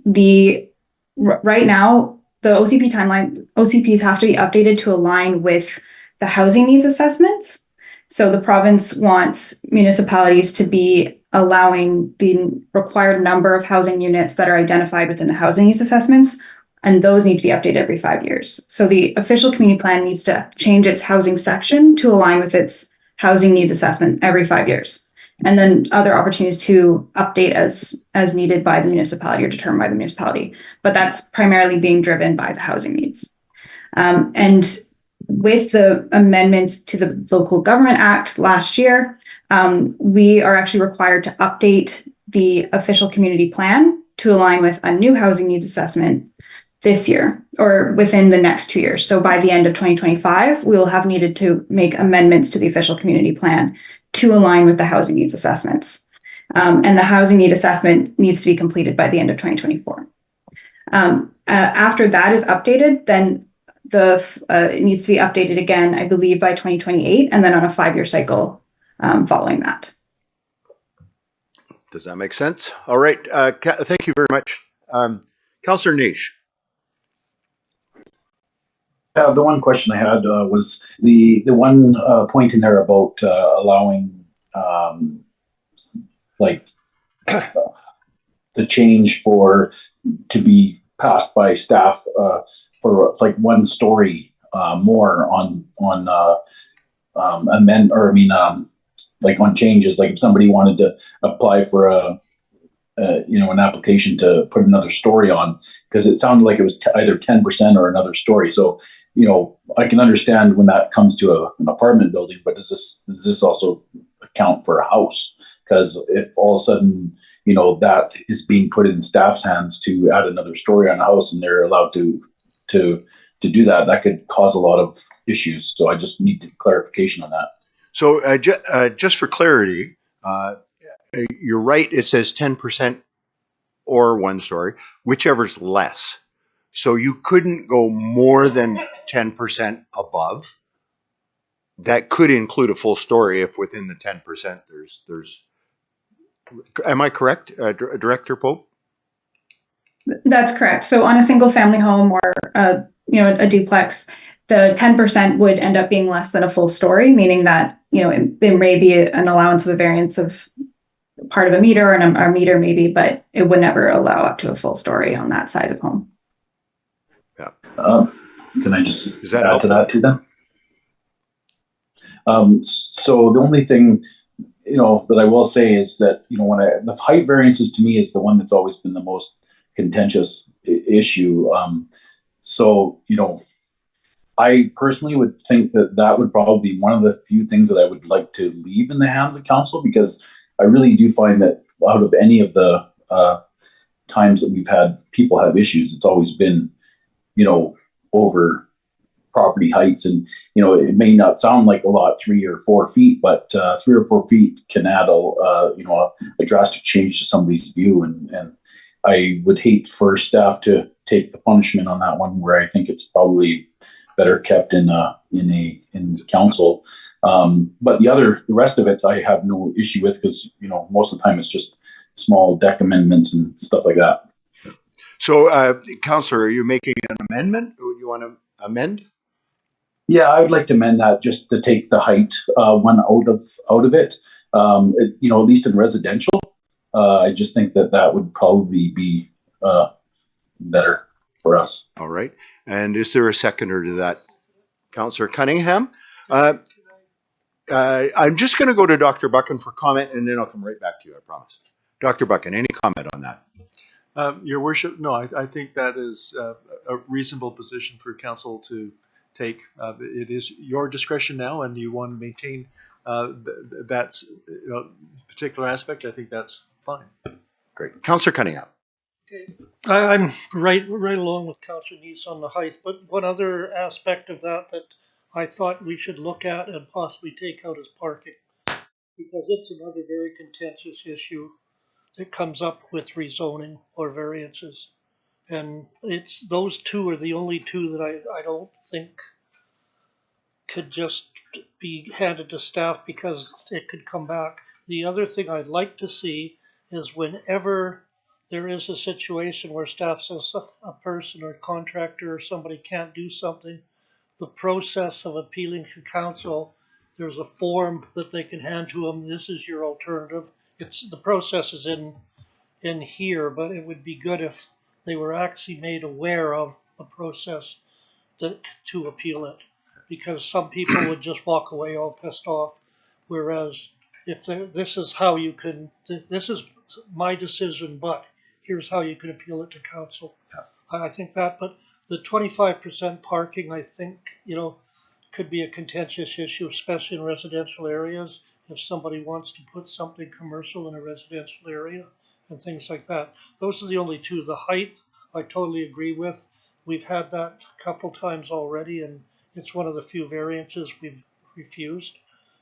right now, the OCPs have to be updated to align with the housing needs assessments. So the province wants municipalities to be allowing the required number of housing units that are identified within the housing needs assessments, and those need to be updated every 5 years. So the official community plan needs to change its housing section to align with its housing needs assessment every 5 years. And then other opportunities to update as needed by the municipality or determined by the municipality. But that's primarily being driven by the housing needs. And with the amendments to the Local Government Act last year, we are actually required to update the official community plan to align with a new housing needs assessment this year or within the next 2 years. So by the end of 2025, we will have needed to make amendments to the official community plan to align with the housing needs assessments. And the housing need assessment needs to be completed by the end of 2024. After that is updated, then it needs to be updated again, I believe, by 2028, and then on a 5-year cycle following that. Does that make sense? All right. Thank you very much. Councillor Niche. The one question I had was the one point in there about allowing the change to be passed by staff for like 1 story more on like on changes. Like if somebody wanted to apply for an application to put another story on, because it sounded like it was either 10% or another story. So, I can understand when that comes to an apartment building, but does this also account for a house? Because if all of a sudden, that is being put in staff's hands to add another story on a house, and they're allowed to do that, that could cause a lot of issues. So I just need clarification on that. So just for clarity, you're right. It says 10% or 1 story, whichever's less. So you couldn't go more than 10% above. That could include a full story if within the 10% there's. Am I correct, Director Pope? That's correct. So on a single family home or a duplex, the 10% would end up being less than a full story, meaning that there may be an allowance of a variance of part of a meter and a meter maybe, but it would never allow up to a full story on that side of home. Yeah. Can I just add to that too then? So the only thing that I will say is that the height variances to me is the one that's always been the most contentious issue. So I personally would think that would probably be one of the few things that I would like to leave in the hands of council, because I really do find that out of any of the times that we've had people have issues, it's always been over property heights. And it may not sound like a lot, 3 or 4 feet, but 3 or 4 feet can add a drastic change to somebody's view. And I would hate for staff to take the punishment on that one, where I think it's probably better kept in council. But the rest of it I have no issue with, because most of the time it's just small deck amendments and stuff like that. So, Councillor, are you making an amendment? Or you want to amend? Yeah, I would like to amend that just to take the height one out of it. At least in residential, I just think that would probably be better for us. All right. And is there a seconder to that? Councillor Cunningham? I'm just going to go to Dr. Buchan for comment, and then I'll come right back to you, I promise. Dr. Buchan, any comment on that? Your Worship, no, I think that is a reasonable position for council to take. It is your discretion now, and you want to maintain that particular aspect. I think that's fine. Great. Councillor Cunningham. Okay. I'm right along with Councillor Neese on the height, but one other aspect of that I thought we should look at and possibly take out is parking, because it's another very contentious issue that comes up with rezoning or variances. And those two are the only two that I don't think could just be handed to staff, because it could come back. The other thing I'd like to see is whenever there is a situation where staff says a person or contractor or somebody can't do something, the process of appealing to council, there's a form that they can hand to them. This is your alternative. The process is in here, but it would be good if they were actually made aware of the process to appeal it, because some people would just walk away all pissed off. Whereas if this is how you can, this is my decision, but here's how you can appeal it to council. Yeah. I think that, but the 25% parking, I think, could be a contentious issue, especially in residential areas. If somebody wants to put something commercial in a residential area and things like that. Those are the only two. The height, I totally agree with. We've had that a couple times already, and it's one of the few variances we've refused.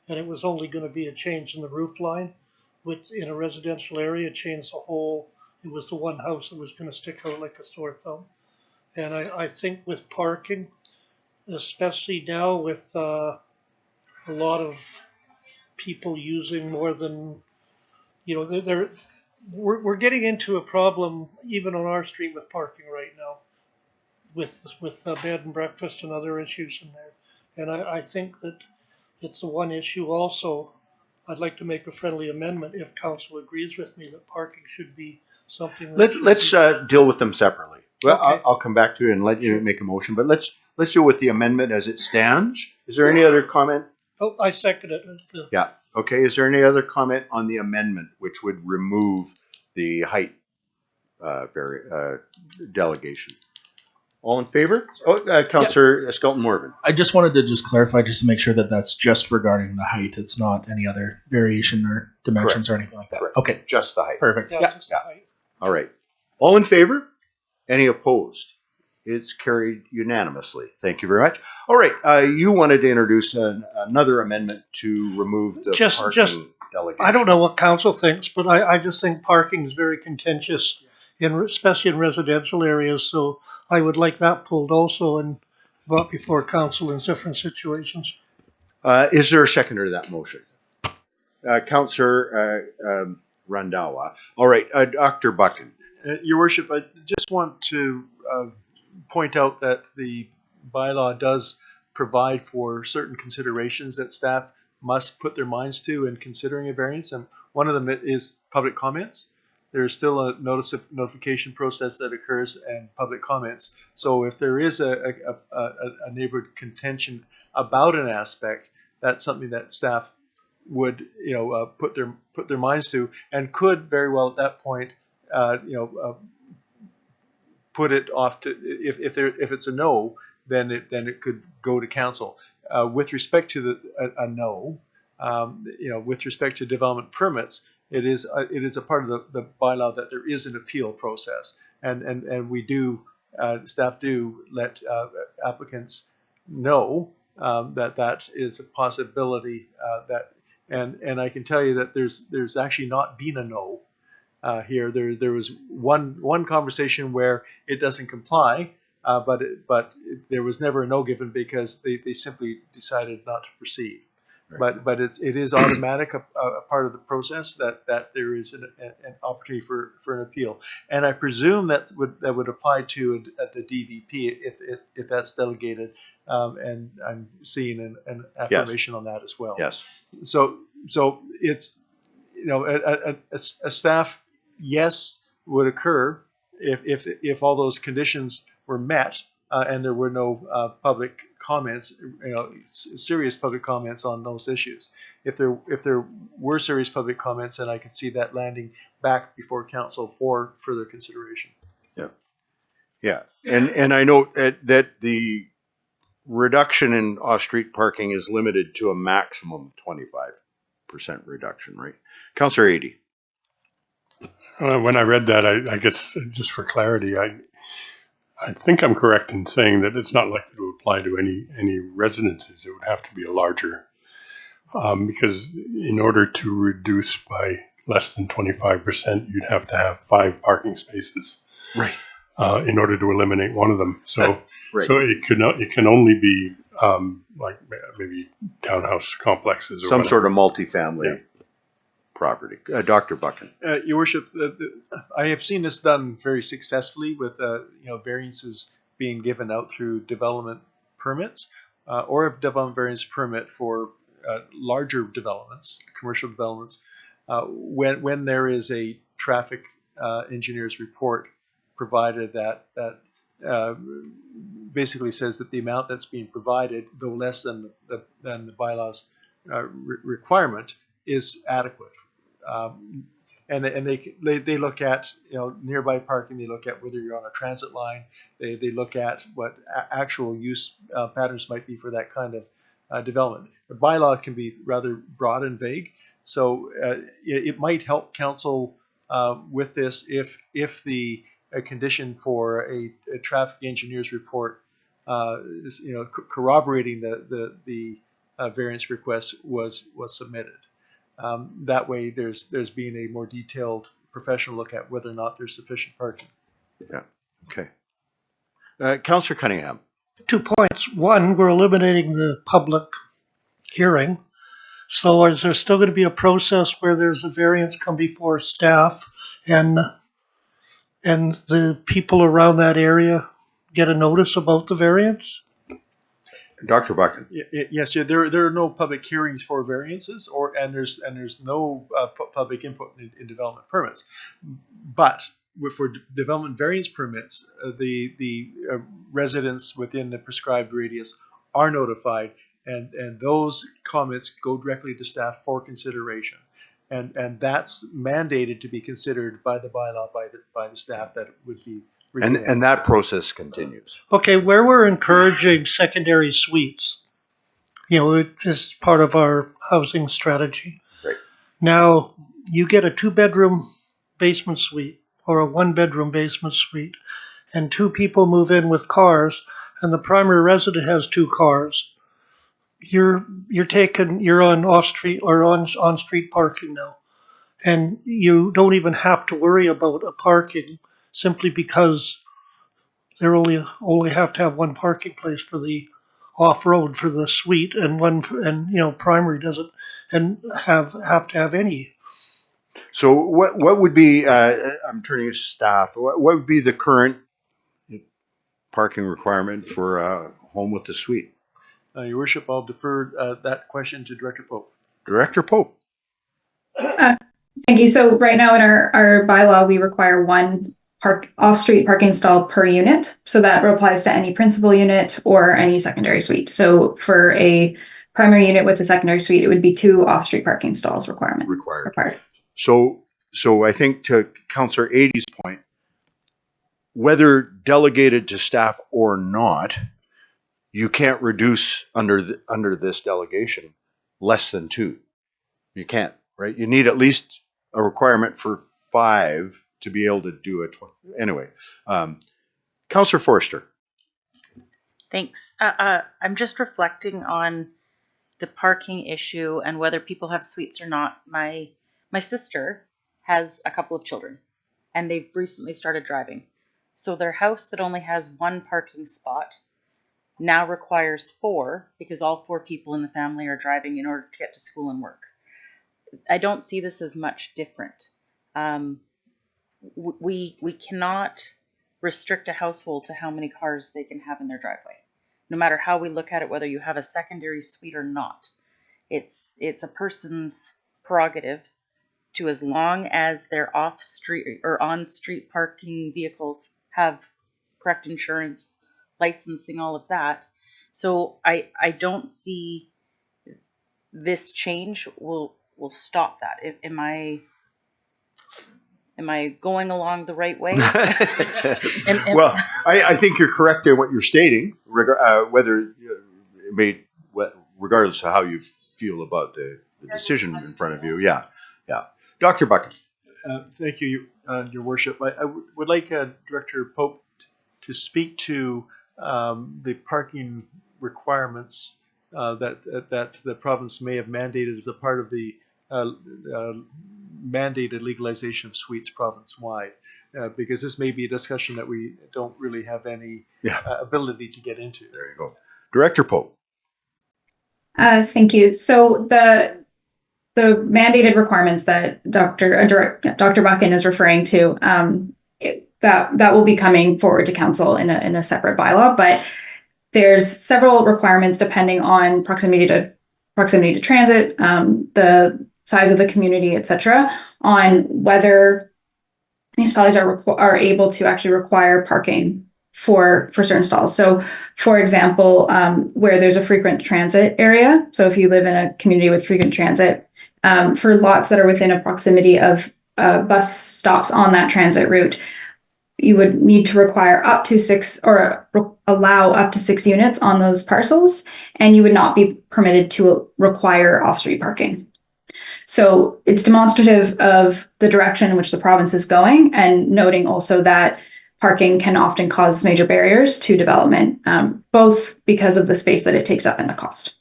And it was only going to be a change in the roof line. In a residential area, change the whole. It was the one house that was going to stick out like a sore thumb. And I think with parking, especially now with a lot of people using more than, we're getting into a problem even on our street with parking right now, with bed and breakfast and other issues in there. And I think that it's the one issue also. I'd like to make a friendly amendment if council agrees with me that parking should be something. Let's deal with them separately. Well, Okay. I'll come back to you and let you make a motion, but let's deal with the amendment as it stands. Is there any other comment? Oh, I second it. Yeah. Okay. Is there any other comment on the amendment which would remove the height delegation? All in favor? Oh, Councillor Skelton Morvan. I just wanted to just clarify, just to make sure that that's just regarding the height. It's not any other variation or dimensions or anything like that. Correct. Okay, Just the height. perfect. Yeah. All right. All in favor? Any opposed? It's carried unanimously. Thank you very much. All right. You wanted to introduce another amendment to remove the Just- parking delegation. I don't know what council thinks, but I just think parking is very contentious, especially in residential areas. So I would like that pulled also and brought before council in different situations. Is there a seconder to that motion? Councillor Randawa. All right. Dr. Buchan. Your Worship, I just want to point out that the bylaw does provide for certain considerations that staff must put their minds to in considering a variance, and one of them is public comments. There's still a notification process that occurs and public comments. So if there is a neighborhood contention about an aspect, that's something that staff would put their minds to, and could very well at that point put it off to if it's a no, then it could go to council. With respect to a no, with respect to development permits, it is a part of the bylaw that there is an appeal process, and we do staff do let applicants know that is a possibility and I can tell you that there's actually not been a no. Here, there was one conversation where it doesn't comply, but there was never a no given because they simply decided not to proceed. Right. But it is automatic a part of the process that there is an opportunity for an appeal, and I presume that would apply to at the DVP if that's delegated, and I'm seeing an affirmation on that as well. Yes. So it's a staff yes would occur if all those conditions were met and there were no public comments, serious public comments on those issues. If there were serious public comments, then I can see that landing back before council for further consideration. Yeah, and I note that the reduction in off-street parking is limited to a maximum 25% reduction, right? Councillor Adey. When I read that, I guess just for clarity, I think I'm correct in saying that it's not likely to apply to any residences. It would have to be a larger, because in order to reduce by less than 25%, you'd have to have 5 parking spaces, right? In order to eliminate one of them. So, right. So it can only be like maybe townhouse complexes or some whatever. sort of multifamily property. Dr. Buchan. Your Worship, I have seen this done very successfully with variances being given out through development permits or a development variance permit for larger developments, commercial developments, when there is a traffic engineer's report provided that basically says that the amount that's being provided, though less than the bylaws requirement, is adequate. And they look at nearby parking. They look at whether you're on a transit line. They look at what actual use patterns might be for that kind of development. The bylaw can be rather broad and vague, so it might help council with this if the condition for a traffic engineer's report is corroborating the variance request was submitted. That way, there's been a more detailed professional look at whether or not there's sufficient parking. Yeah. Okay. Councillor Cunningham. 2 points. One, we're eliminating the public hearing. So is there still going to be a process where there's a variance come before staff and the people around that area get a notice about the variance? Dr. Buchan. Yes, yeah, there are no public hearings for variances, and there's no public input in development permits. But for development variance permits, the residents within the prescribed radius are notified, and those comments go directly to staff for consideration, and that's mandated to be considered by the bylaw by the staff that would be. And that process continues. Okay, where we're encouraging secondary suites, it is part of our housing strategy. Right. Now, you get a 2-bedroom basement suite or a 1-bedroom basement suite, and 2 people move in with cars, and the primary resident has 2 cars. You're on off-street or on-street parking now, and you don't even have to worry about a parking simply because they only have to have 1 parking place for the off-road for the suite, and primary doesn't and have to have any. So what would be, I'm turning to staff, what would be the current parking requirement for a home with a suite? Your worship, I'll defer that question to Director Pope. Director Pope. Thank you. So right now in our bylaw, we require 1 off-street parking stall per unit. So that applies to any principal unit or any secondary suite. So for a primary unit with a secondary suite, it would be 2 off-street parking stalls required. So I think to Councillor Ady's point, whether delegated to staff or not, you can't reduce under this delegation less than 2. You can't, right? You need at least a requirement for 5 to be able to do it. Anyway, Councillor Forster. Thanks. I'm just reflecting on the parking issue and whether people have suites or not. My sister has a couple of children, and they've recently started driving. So their house that only has 1 parking spot now requires 4 because all 4 people in the family are driving in order to get to school and work. I don't see this as much different. We cannot restrict a household to how many cars they can have in their driveway. No matter how we look at it, whether you have a secondary suite or not, it's a person's prerogative to, as long as their off-street or on-street parking vehicles have correct insurance, licensing, all of that. So I don't see this change will stop that. Am I going along the right way? Well, I think you're correct in what you're stating, regardless of how you feel about the decision in front of you. Yeah. Dr. Buchan. Thank you, Your Worship. I would like Director Pope to speak to the parking requirements that the province may have mandated as a part of the mandated legalization of suites province-wide, because this may be a discussion that we don't really have any ability to get into. There you go. Director Pope. Thank you. So the mandated requirements that Dr. Buchan is referring to, that will be coming forward to council in a separate bylaw, but there's several requirements depending on proximity to transit, the size of the community, etc., on whether municipalities are able to actually require parking for certain stalls. So, for example, where there's a frequent transit area, so if you live in a community with frequent transit, for lots that are within a proximity of bus stops on that transit route, you would need to require up to 6 or allow up to 6 units on those parcels, and you would not be permitted to require off-street parking. So it's demonstrative of the direction in which the province is going, and noting also that parking can often cause major barriers to development, both because of the space that it takes up and the cost.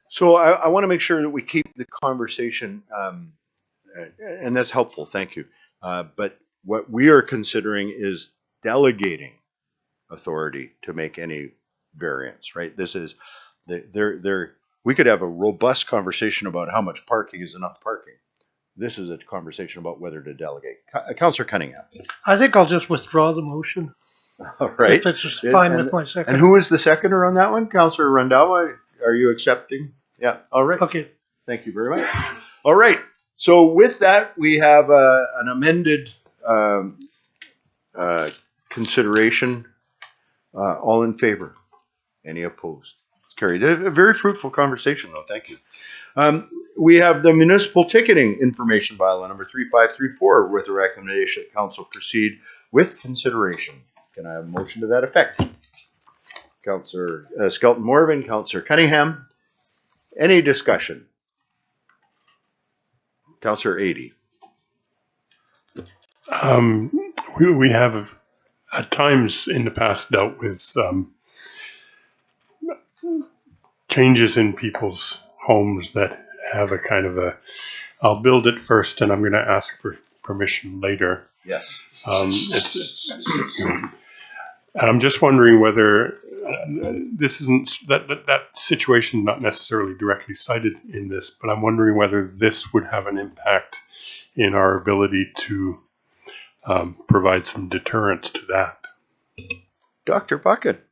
So I want to make sure that we keep the conversation, and that's helpful, thank you. But what we are considering is delegating authority to make any variance, right? This is, we could have a robust conversation about how much parking is enough parking. This is a conversation about whether to delegate. Councillor Cunningham. I think I'll just withdraw the motion. All right. If it's just fine with my second. And who is the seconder on that one? Councillor Randhawa, are you accepting? Yeah. All right. Okay. Thank you very much. All right. So with that, we have an amended consideration. All in favor? Any opposed? It's carried. A very fruitful conversation, though. Thank you. We have the municipal ticketing information bylaw number 3534 with a recommendation that council proceed with consideration. Can I have a motion to that effect? Councillor Skelton Morvan, Councillor Cunningham. Any discussion? Councillor Adey. We have at times in the past dealt with changes in people's homes that have a kind of a, I'll build it first and I'm going to ask for permission later. Yes. I'm just wondering whether this isn't, that situation not necessarily directly cited in this, but I'm wondering whether this would have an impact in our ability to provide some deterrence to that. Dr. Bucket.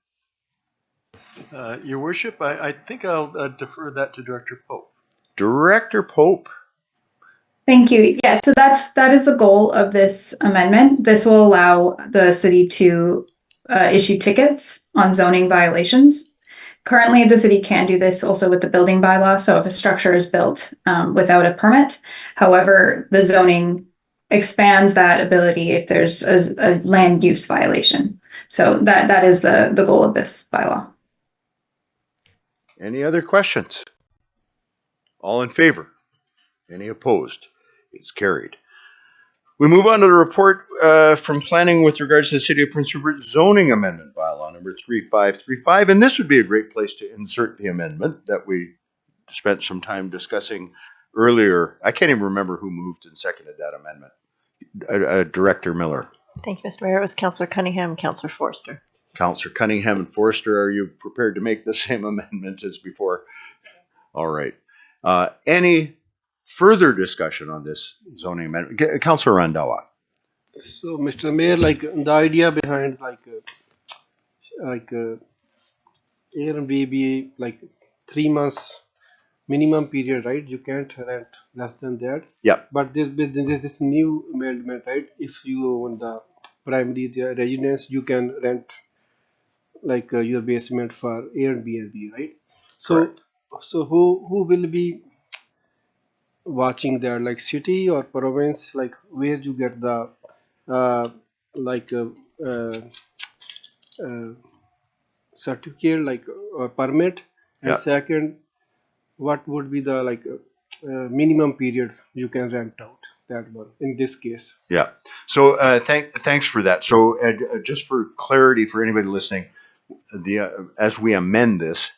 Your worship, I think I'll defer that to Director Pope. Director Pope. Thank you. Yeah, so that is the goal of this amendment. This will allow the city to issue tickets on zoning violations. Currently, the city can do this also with the building bylaw. So if a structure is built without a permit, however, the zoning expands that ability if there's a land use violation. So that is the goal of this bylaw. Any other questions? All in favor? Any opposed? It's carried. We move on to the report from planning with regards to the City of Prince Rupert zoning amendment bylaw number 3535. And this would be a great place to insert the amendment that we spent some time discussing earlier. I can't even remember who moved and seconded that amendment. Director Miller. Thank you, Mr. Mayor. It was Councillor Cunningham, Councillor Forster. Councillor Cunningham and Forster, are you prepared to make the same amendment as before? All right. Any further discussion on this zoning amendment? Councillor Randhawa. So, Mr. Mayor, like the idea behind Airbnb, like 3 months minimum period, right? You can't rent less than that. Yeah. But there's this new amendment, right? If you own the primary residence, you can rent like your basement for Airbnb, right? So, correct. So who will be watching there, like city or province, like where you get the certificate, like permit, and Yeah. second, what would be the minimum period you can rent out that one in this case? Yeah. So thanks for that. So just for clarity for anybody listening, as we amend this,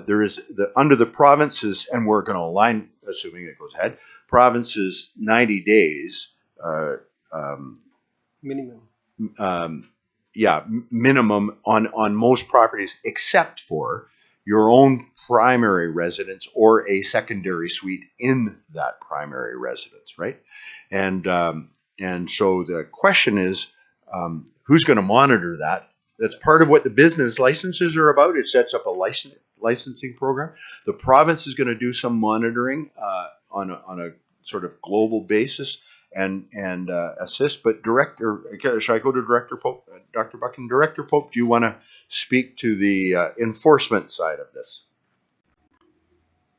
there is under the provinces, and we're going to align, assuming it goes ahead, provinces 90 days. Minimum. Minimum on most properties, except for your own primary residence or a secondary suite in that primary residence, right? And so the question is, who's going to monitor that? That's part of what the business licenses are about. It sets up a licensing program. The province is going to do some monitoring on a sort of global basis and assist. But should I go to Director Pope, Dr. Buchan? Director Pope, do you want to speak to the enforcement side of this?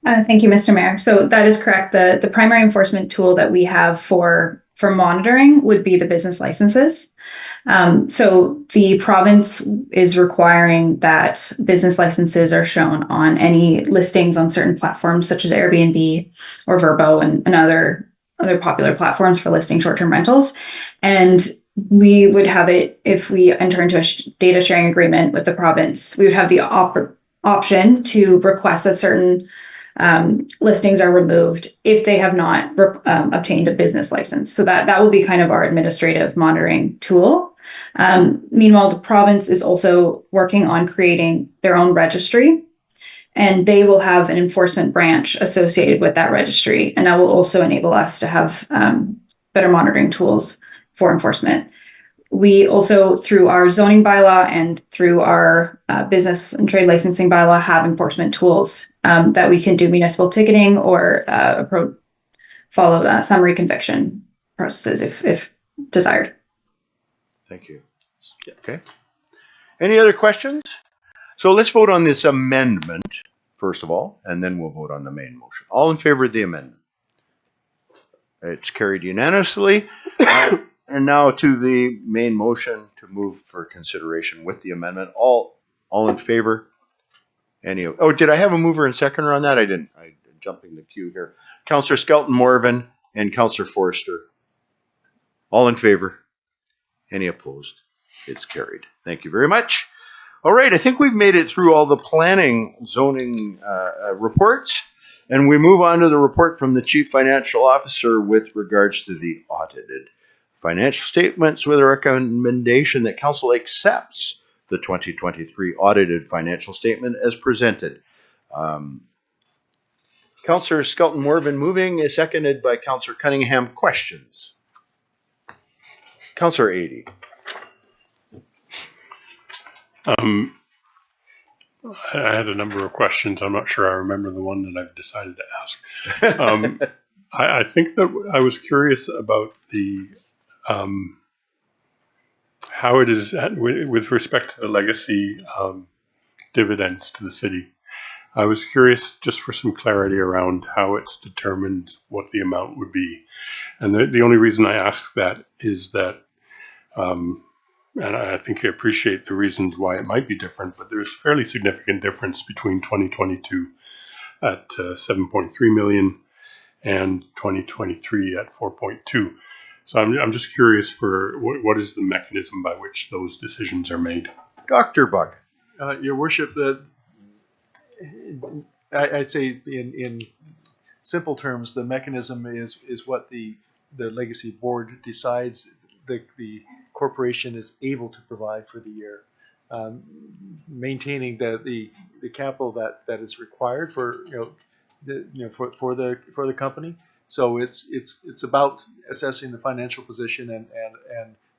Thank you, Mr. Mayor. So that is correct. The primary enforcement tool that we have for monitoring would be the business licenses. So the province is requiring that business licenses are shown on any listings on certain platforms such as Airbnb or Vrbo and other popular platforms for listing short-term rentals. And we would have it, if we enter into a data sharing agreement with the province, we would have the option to request that certain listings are removed if they have not obtained a business license. So that will be kind of our administrative monitoring tool. Meanwhile, the province is also working on creating their own registry, and they will have an enforcement branch associated with that registry. And that will also enable us to have better monitoring tools for enforcement. We also, through our zoning bylaw and through our business and trade licensing bylaw, have enforcement tools that we can do municipal ticketing or follow summary conviction processes if desired. Thank you. Okay. Any other questions? So let's vote on this amendment first of all, and then we'll vote on the main motion. All in favor of the amendment? It's carried unanimously. And now to the main motion to move for consideration with the amendment. All in favor? Did I have a mover and seconder on that? I didn't. I'm jumping the queue here. Councillor Skelton Morven and Councillor Forrester. All in favor? Any opposed? It's carried. Thank you very much. All right, I think we've made it through all the planning zoning reports, and we move on to the report from the Chief Financial Officer with regards to the audited financial statements with a recommendation that Council accepts the 2023 audited financial statement as presented. Councillor Skelton Morven moving, is seconded by Councillor Cunningham. Questions? Councillor Adey. I had a number of questions. I'm not sure I remember the one that I've decided to ask. I think that I was curious about the how it is with respect to the legacy dividends to the city. I was curious just for some clarity around how it's determined what the amount would be. And the only reason I ask that is that and I think I appreciate the reasons why it might be different, but there's fairly significant difference between 2022 at 7.3 million and 2023 at 4.2. So I'm just curious for what is the mechanism by which those decisions are made? Dr. Buck. Your Worship, I'd say in simple terms, the mechanism is what the Legacy Board decides the corporation is able to provide for the year, maintaining the capital that is required for for the company. So it's about assessing the financial position and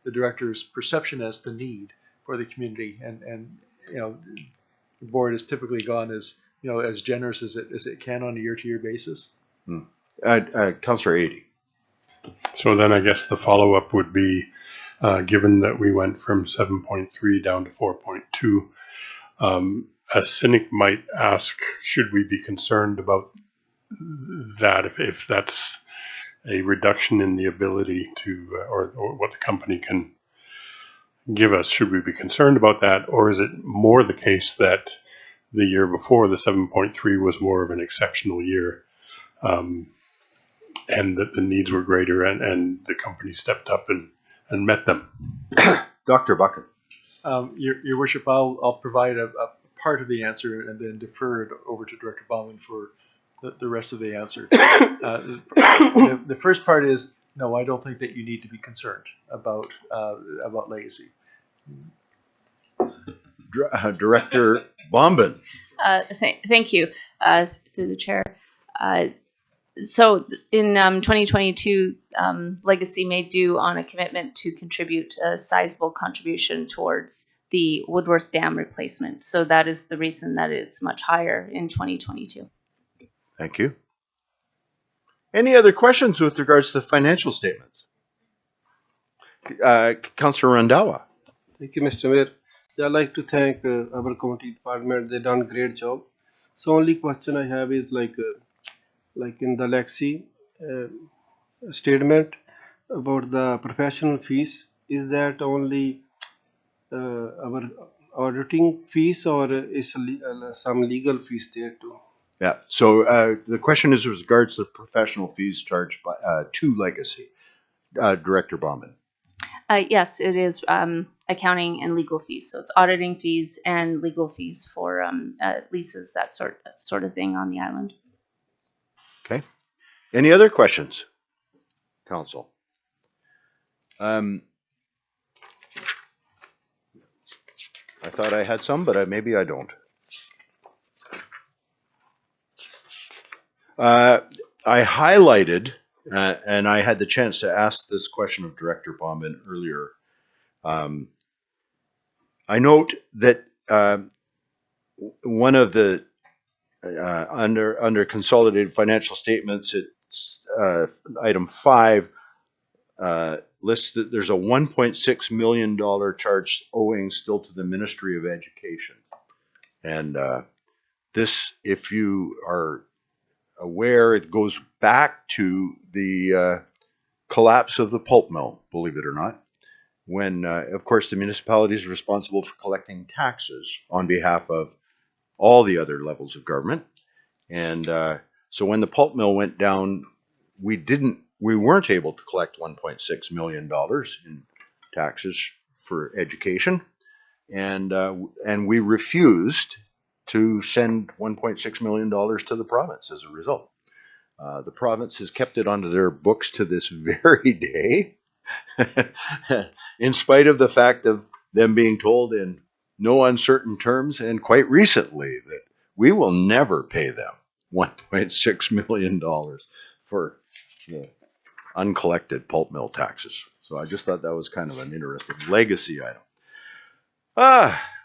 the director's perception as to need for the community, and the board has typically gone as as generous as it can on a year-to-year basis. Councillor Adey. So then I guess the follow-up would be, given that we went from 7.3 down to 4.2, a cynic might ask, should we be concerned about that if that's a reduction in the ability to, or what the company can give us? Should we be concerned about that? Or is it more the case that the year before, the 7.3 was more of an exceptional year, and that the needs were greater and the company stepped up and met them? Dr. Bucket. Your Worship, I'll provide a part of the answer and then defer it over to Director Bauman for the rest of the answer. The first part is, no, I don't think that you need to be concerned about legacy. Director Bombin. Thank you, through the chair. So in 2022, Legacy made due on a commitment to contribute a sizable contribution towards the Woodworth Dam replacement. So that is the reason that it's much higher in 2022. Thank you. Any other questions with regards to the financial statements? Councillor Randhawa. Thank you, Mr. Mayor. I'd like to thank our committee department. They've done a great job. So only question I have is like in the Legacy statement about the professional fees, is that only our auditing fees, or is some legal fees there too? Yeah, so the question is with regards to the professional fees charged by to Legacy. Director Bauman. Yes, it is accounting and legal fees. So it's auditing fees and legal fees for leases, that sort of thing on the island. Okay. Any other questions, Council? I thought I had some, but maybe I don't. I highlighted, and I had the chance to ask this question of Director Bauman earlier I note that one of the under consolidated financial statements, it's item 5 lists that there's a $1.6 million charge owing still to the Ministry of Education. And this, if you are aware, it goes back to the collapse of the pulp mill, believe it or not, when, of course, the municipality is responsible for collecting taxes on behalf of all the other levels of government. And so when the pulp mill went down, we weren't able to collect $1.6 million in taxes for education. And we refused to send $1.6 million to the province as a result. The province has kept it onto their books to this very day, in spite of the fact of them being told in no uncertain terms and quite recently that we will never pay them $1.6 million for the uncollected pulp mill taxes. So I just thought that was kind of an interesting legacy item.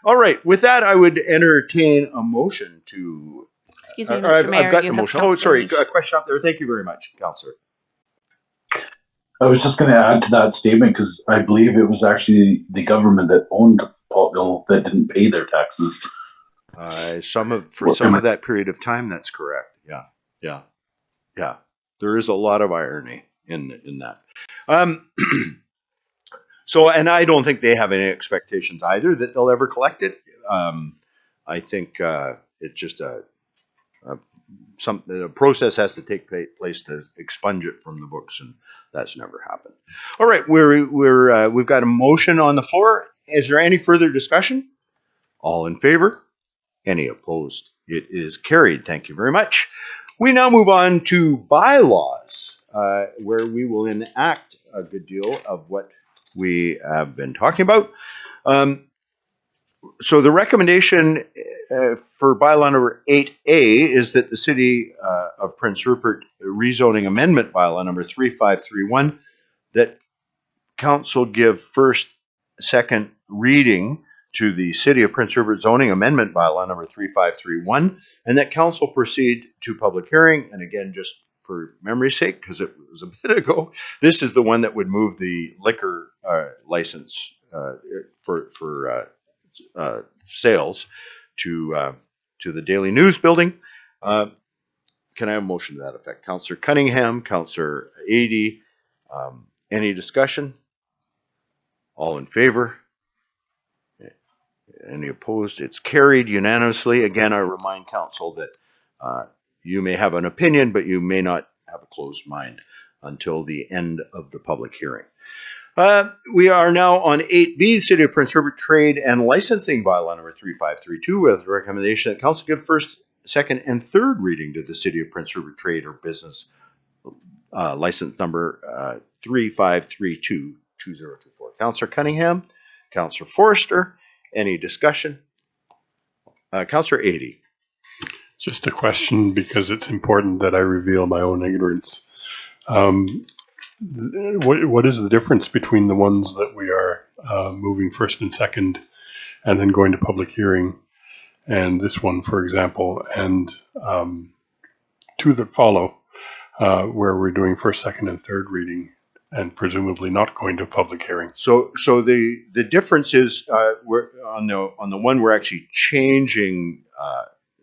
All right. With that, I would entertain a motion to. Excuse me, Mr. Mayor. I've got you the have motion. Oh, sorry. Councillor A question up there. Thank you very much, Councillor. I was just going to add to that statement because I believe it was actually the government that owned pulp mill that didn't pay their taxes. For some of that period of time, that's correct. Yeah. There is a lot of irony in that. So, and I don't think they have any expectations either that they'll ever collect it. I think it's just a process has to take place to expunge it from the books, and that's never happened. All right, we've got a motion on the floor. Is there any further discussion? All in favor? Any opposed? It is carried. Thank you very much. We now move on to bylaws, where we will enact a good deal of what we have been talking about. So the recommendation for bylaw number 8A is that the City of Prince Rupert rezoning amendment bylaw number 3531, that council give first, second reading to the City of Prince Rupert zoning amendment bylaw number 3531, and that council proceed to public hearing. And again, just for memory's sake, because it was a bit ago, this is the one that would move the liquor license for sales to the Daily News building. Can I have a motion to that effect? Councillor Cunningham, Councillor Adey, any discussion? All in favor? Any opposed? It's carried unanimously. Again, I remind council that you may have an opinion, but you may not have a closed mind until the end of the public hearing. We are now on 8B, City of Prince Rupert Trade and Licensing Bylaw number 3532, with a recommendation that council give first, second, and third reading to the City of Prince Rupert Trade or Business license number 3532-2024. Councillor Cunningham, Councillor Forrester, any discussion? Councillor Adey. Just a question, because it's important that I reveal my own ignorance. What is the difference between the ones that we are moving first and second and then going to public hearing, and this one, for example, and two that follow, where we're doing first, second, and third reading and presumably not going to public hearing? So the difference is we're on the one we're actually changing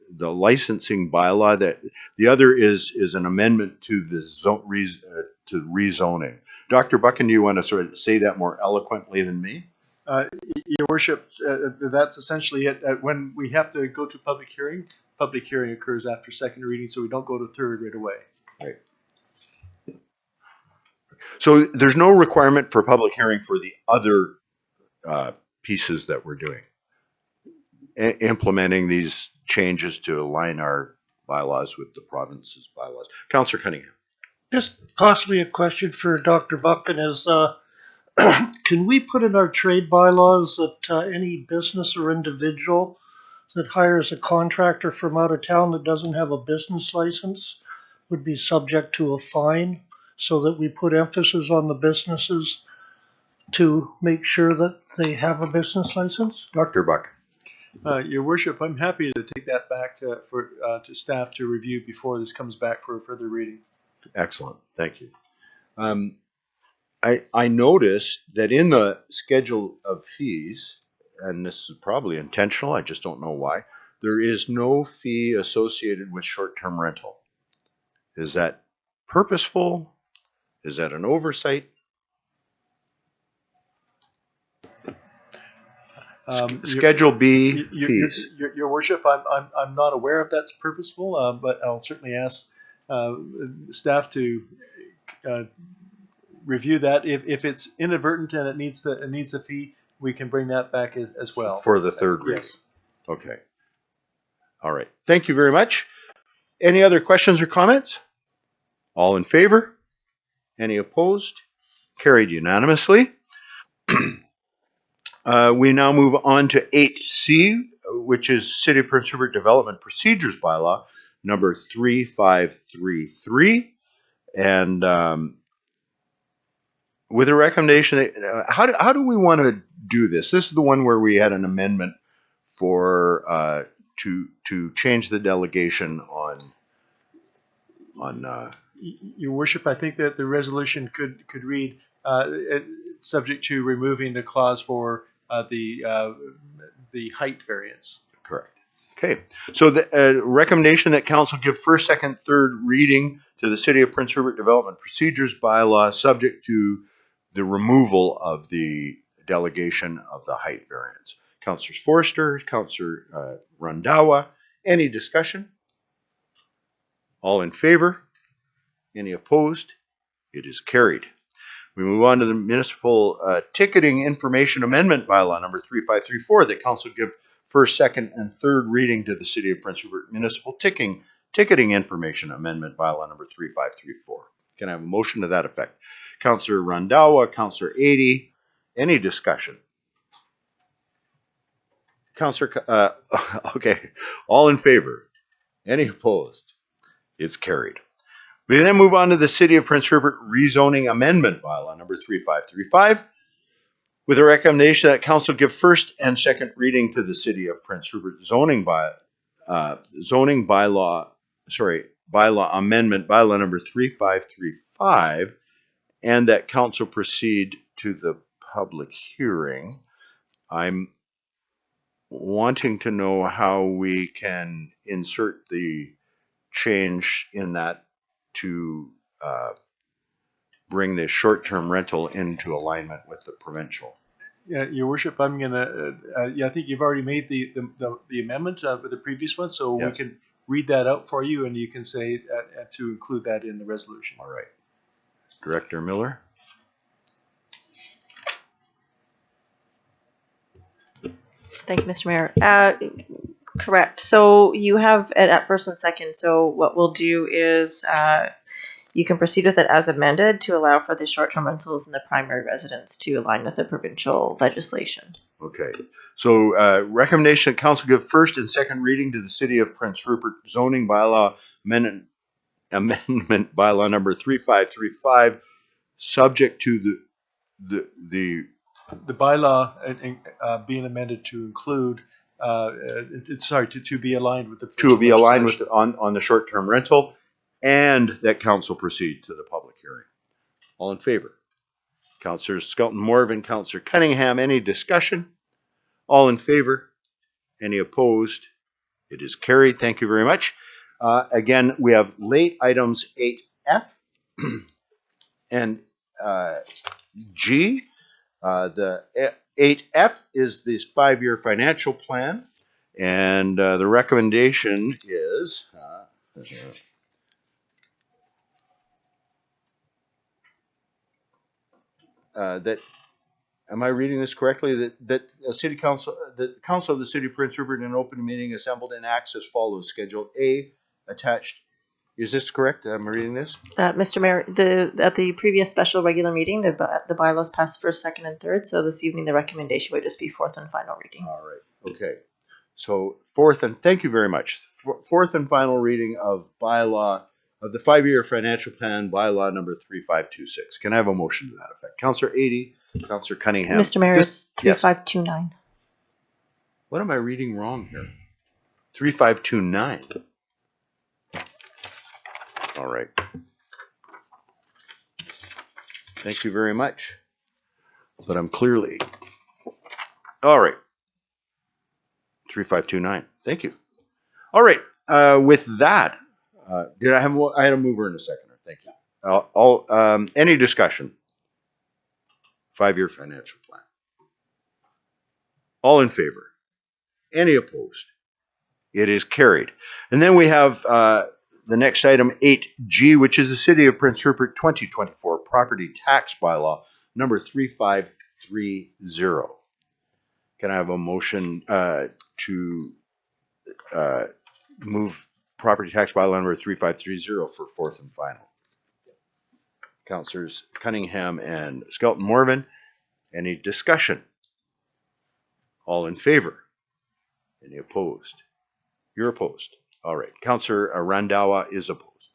the licensing bylaw. That the other is an amendment to the to rezoning. Dr. Buchan, do you want to sort of say that more eloquently than me? Your Worship, that's essentially it. When we have to go to public hearing occurs after second reading, so we don't go to third right away. Right. So there's no requirement for public hearing for the other pieces that we're doing, implementing these changes to align our bylaws with the province's bylaws. Councillor Cunningham. Just possibly a question for Dr. Buchan is, can we put in our trade bylaws that any business or individual that hires a contractor from out of town that doesn't have a business license would be subject to a fine, so that we put emphasis on the businesses to make sure that they have a business license? Dr. Buck. Your worship, I'm happy to take that back to staff to review before this comes back for further reading. Excellent. Thank you. I noticed that in the schedule of fees, and this is probably intentional, I just don't know why, there is no fee associated with short-term rental. Is that purposeful? Is that an oversight? Schedule B fees. Your worship, I'm not aware if that's purposeful, but I'll certainly ask staff to review that. If it's inadvertent and it needs a fee, we can bring that back as well. For the third reading. Yes. Okay. All right. Thank you very much. Any other questions or comments? All in favor? Any opposed? Carried unanimously. We now move on to 8C, which is City of Prince Rupert Development Procedures Bylaw, number 3533. And with a recommendation, how do we want to do this? This is the one where we had an amendment for to change the delegation on Your worship, I think that the resolution could read subject to removing the clause for the height variance. Correct. Okay. So the recommendation that council give first, second, third reading to the City of Prince Rupert Development Procedures Bylaw, subject to the removal of the delegation of the height variance. Councillors Forster, Councillor Rundawa, any discussion? All in favor? Any opposed? It is carried. We move on to the Municipal Ticketing Information Amendment Bylaw number 3534 that council give first, second, and third reading to the City of Prince Rupert Municipal Ticketing Information Amendment Bylaw number 3534. Can I have a motion to that effect? Councillor Rundawa, Councillor Adey, any discussion? Councillor, okay, all in favor? Any opposed? It's carried. We then move on to the City of Prince Rupert Rezoning Amendment Bylaw number 3535 with a recommendation that council give first and second reading to the City of Prince Rupert Bylaw Amendment Bylaw number 3535 and that council proceed to the public hearing. I'm wanting to know how we can insert the change in that to bring the short-term rental into alignment with the provincial. Yeah, Your Worship, I'm gonna. I think you've already made the amendment with the previous one, so Yes. we can read that out for you, and you can say to include that in the resolution. All right, Director Miller. Thank you, Mr. Mayor. Correct. So you have it at first and second. So what we'll do is you can proceed with it as amended to allow for the short-term rentals in the primary residence to align with the provincial legislation. Okay, so recommendation that council give first and second reading to the City of Prince Rupert Zoning Bylaw Amendment Bylaw number 3535, subject to the bylaw being amended to include, to be aligned with the to be aligned with on the short-term rental, and that council proceed to the public hearing. All in favor? Councillor Skelton Morvan, Councillor Cunningham, any discussion? All in favor? Any opposed? It is carried. Thank you very much. Again, we have late items 8F and G. The 8F is this 5-year financial plan, and the recommendation is that, am I reading this correctly? That City Council, the Council of the City of Prince Rupert in an open meeting assembled and acts as follows. Schedule A attached. Is this correct? Am I reading this? Mr. Mayor, at the previous special regular meeting, the bylaws passed first, second, and third. So this evening, the recommendation would just be fourth and final reading. All right. Okay. So thank you very much. Fourth and final reading of bylaw of the 5-year financial plan bylaw number 3526. Can I have a motion to that effect? Councillor Adey, Councillor Cunningham. Mr. Mayor, This- it's yes. 3529. What am I reading wrong here? 3529. All right. Thank you very much. But I'm clearly. All right. 3529. Thank you. All right. With that, did I have? I had a mover and a seconder. Thank you. Any discussion? 5-year financial plan. All in favor? Any opposed? It is carried. And then we have the next item, 8G, which is the City of Prince Rupert 2024 Property Tax Bylaw number 3530. Can I have a motion to move Property Tax Bylaw number 3530 for fourth and final? Councillors Cunningham and Skelton Morvan. Any discussion? All in favor? Any opposed? You're opposed. All right. Councillor Randhawa is opposed.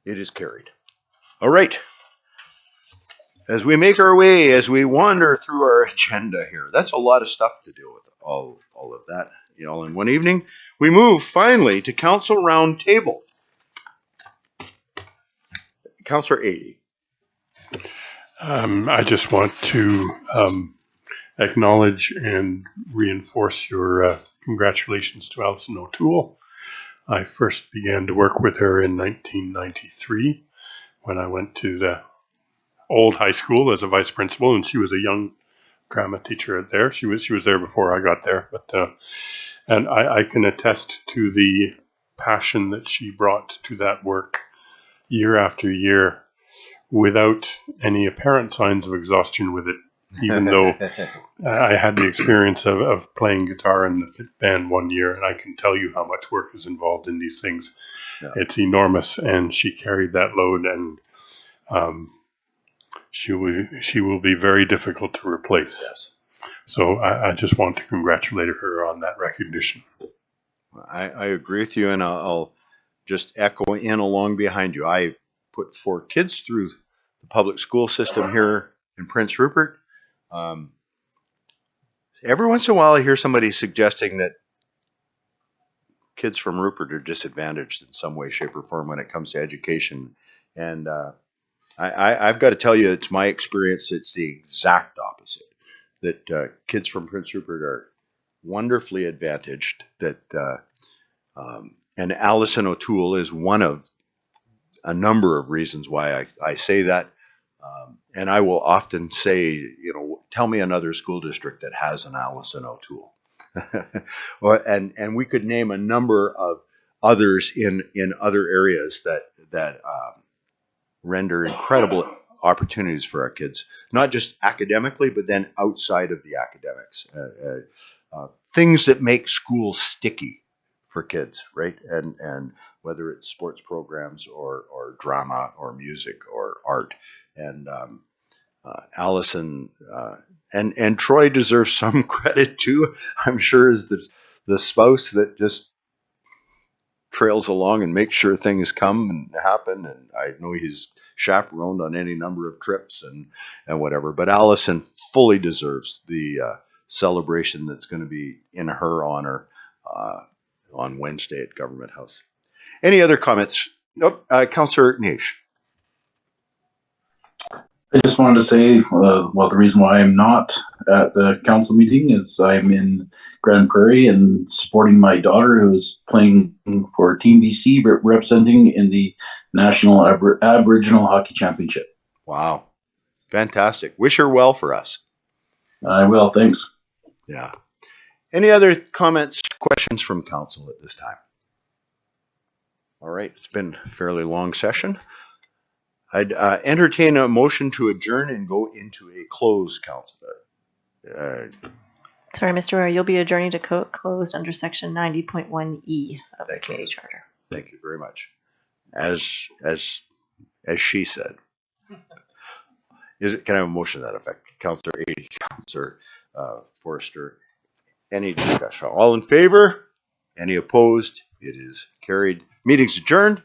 It is carried. All right. As we make our way, as we wander through our agenda here, that's a lot of stuff to deal with. All of that, all in one evening. We move finally to Council Round Table. Councillor Adey. I just want to acknowledge and reinforce your congratulations to Alison O'Toole. I first began to work with her in 1993 when I went to the old high school as a vice principal, and she was a young drama teacher there. She was there before I got there, but and I can attest to the passion that she brought to that work year after year without any apparent signs of exhaustion with it, even though I had the experience of playing guitar in the pit band one year, and I can tell you how much work is involved in these things. Yeah. It's enormous, and she carried that load, and she will be very difficult to replace. Yes. So I just want to congratulate her on that recognition. I agree with you, and I'll just echo in along behind you. I put 4 kids through the public school system here in Prince Rupert. Every once in a while, I hear somebody suggesting that kids from Rupert are disadvantaged in some way, shape, or form when it comes to education. And I've got to tell you, it's my experience, it's the exact opposite. That kids from Prince Rupert are wonderfully advantaged. And Alison O'Toole is one of a number of reasons why I say that. And I will often say, tell me another school district that has an Alison O'Toole. and we could name a number of others in other areas that render incredible opportunities for our kids, not just academically, but then outside of the academics. Things that make school sticky for kids, right? And whether it's sports programs or drama or music or art. And Alison and Troy deserves some credit too, I'm sure, as the spouse that just trails along and makes sure things come and happen. And I know he's chaperoned on any number of trips and whatever. But Alison fully deserves the celebration that's going to be in her honor on Wednesday at Government House. Any other comments? Nope. Councillor Nish. I just wanted to say, the reason why I'm not at the council meeting is I'm in Grand Prairie and supporting my daughter who is playing for Team BC, representing in the National Aboriginal Hockey Championship. Wow. Fantastic. Wish her well for us. I will, thanks. Yeah. Any other comments, questions from council at this time? All right. It's been a fairly long session. I'd entertain a motion to adjourn and go into a closed council. Sorry, Mr. Mayor, you'll be adjourning to closed under section 90.1E of the community charter. Thank you very much. As she said. Can I have a motion to that effect? Councillor Adey, Councillor Forster. Any discussion? All in favor? Any opposed? It is carried. Meeting's adjourned.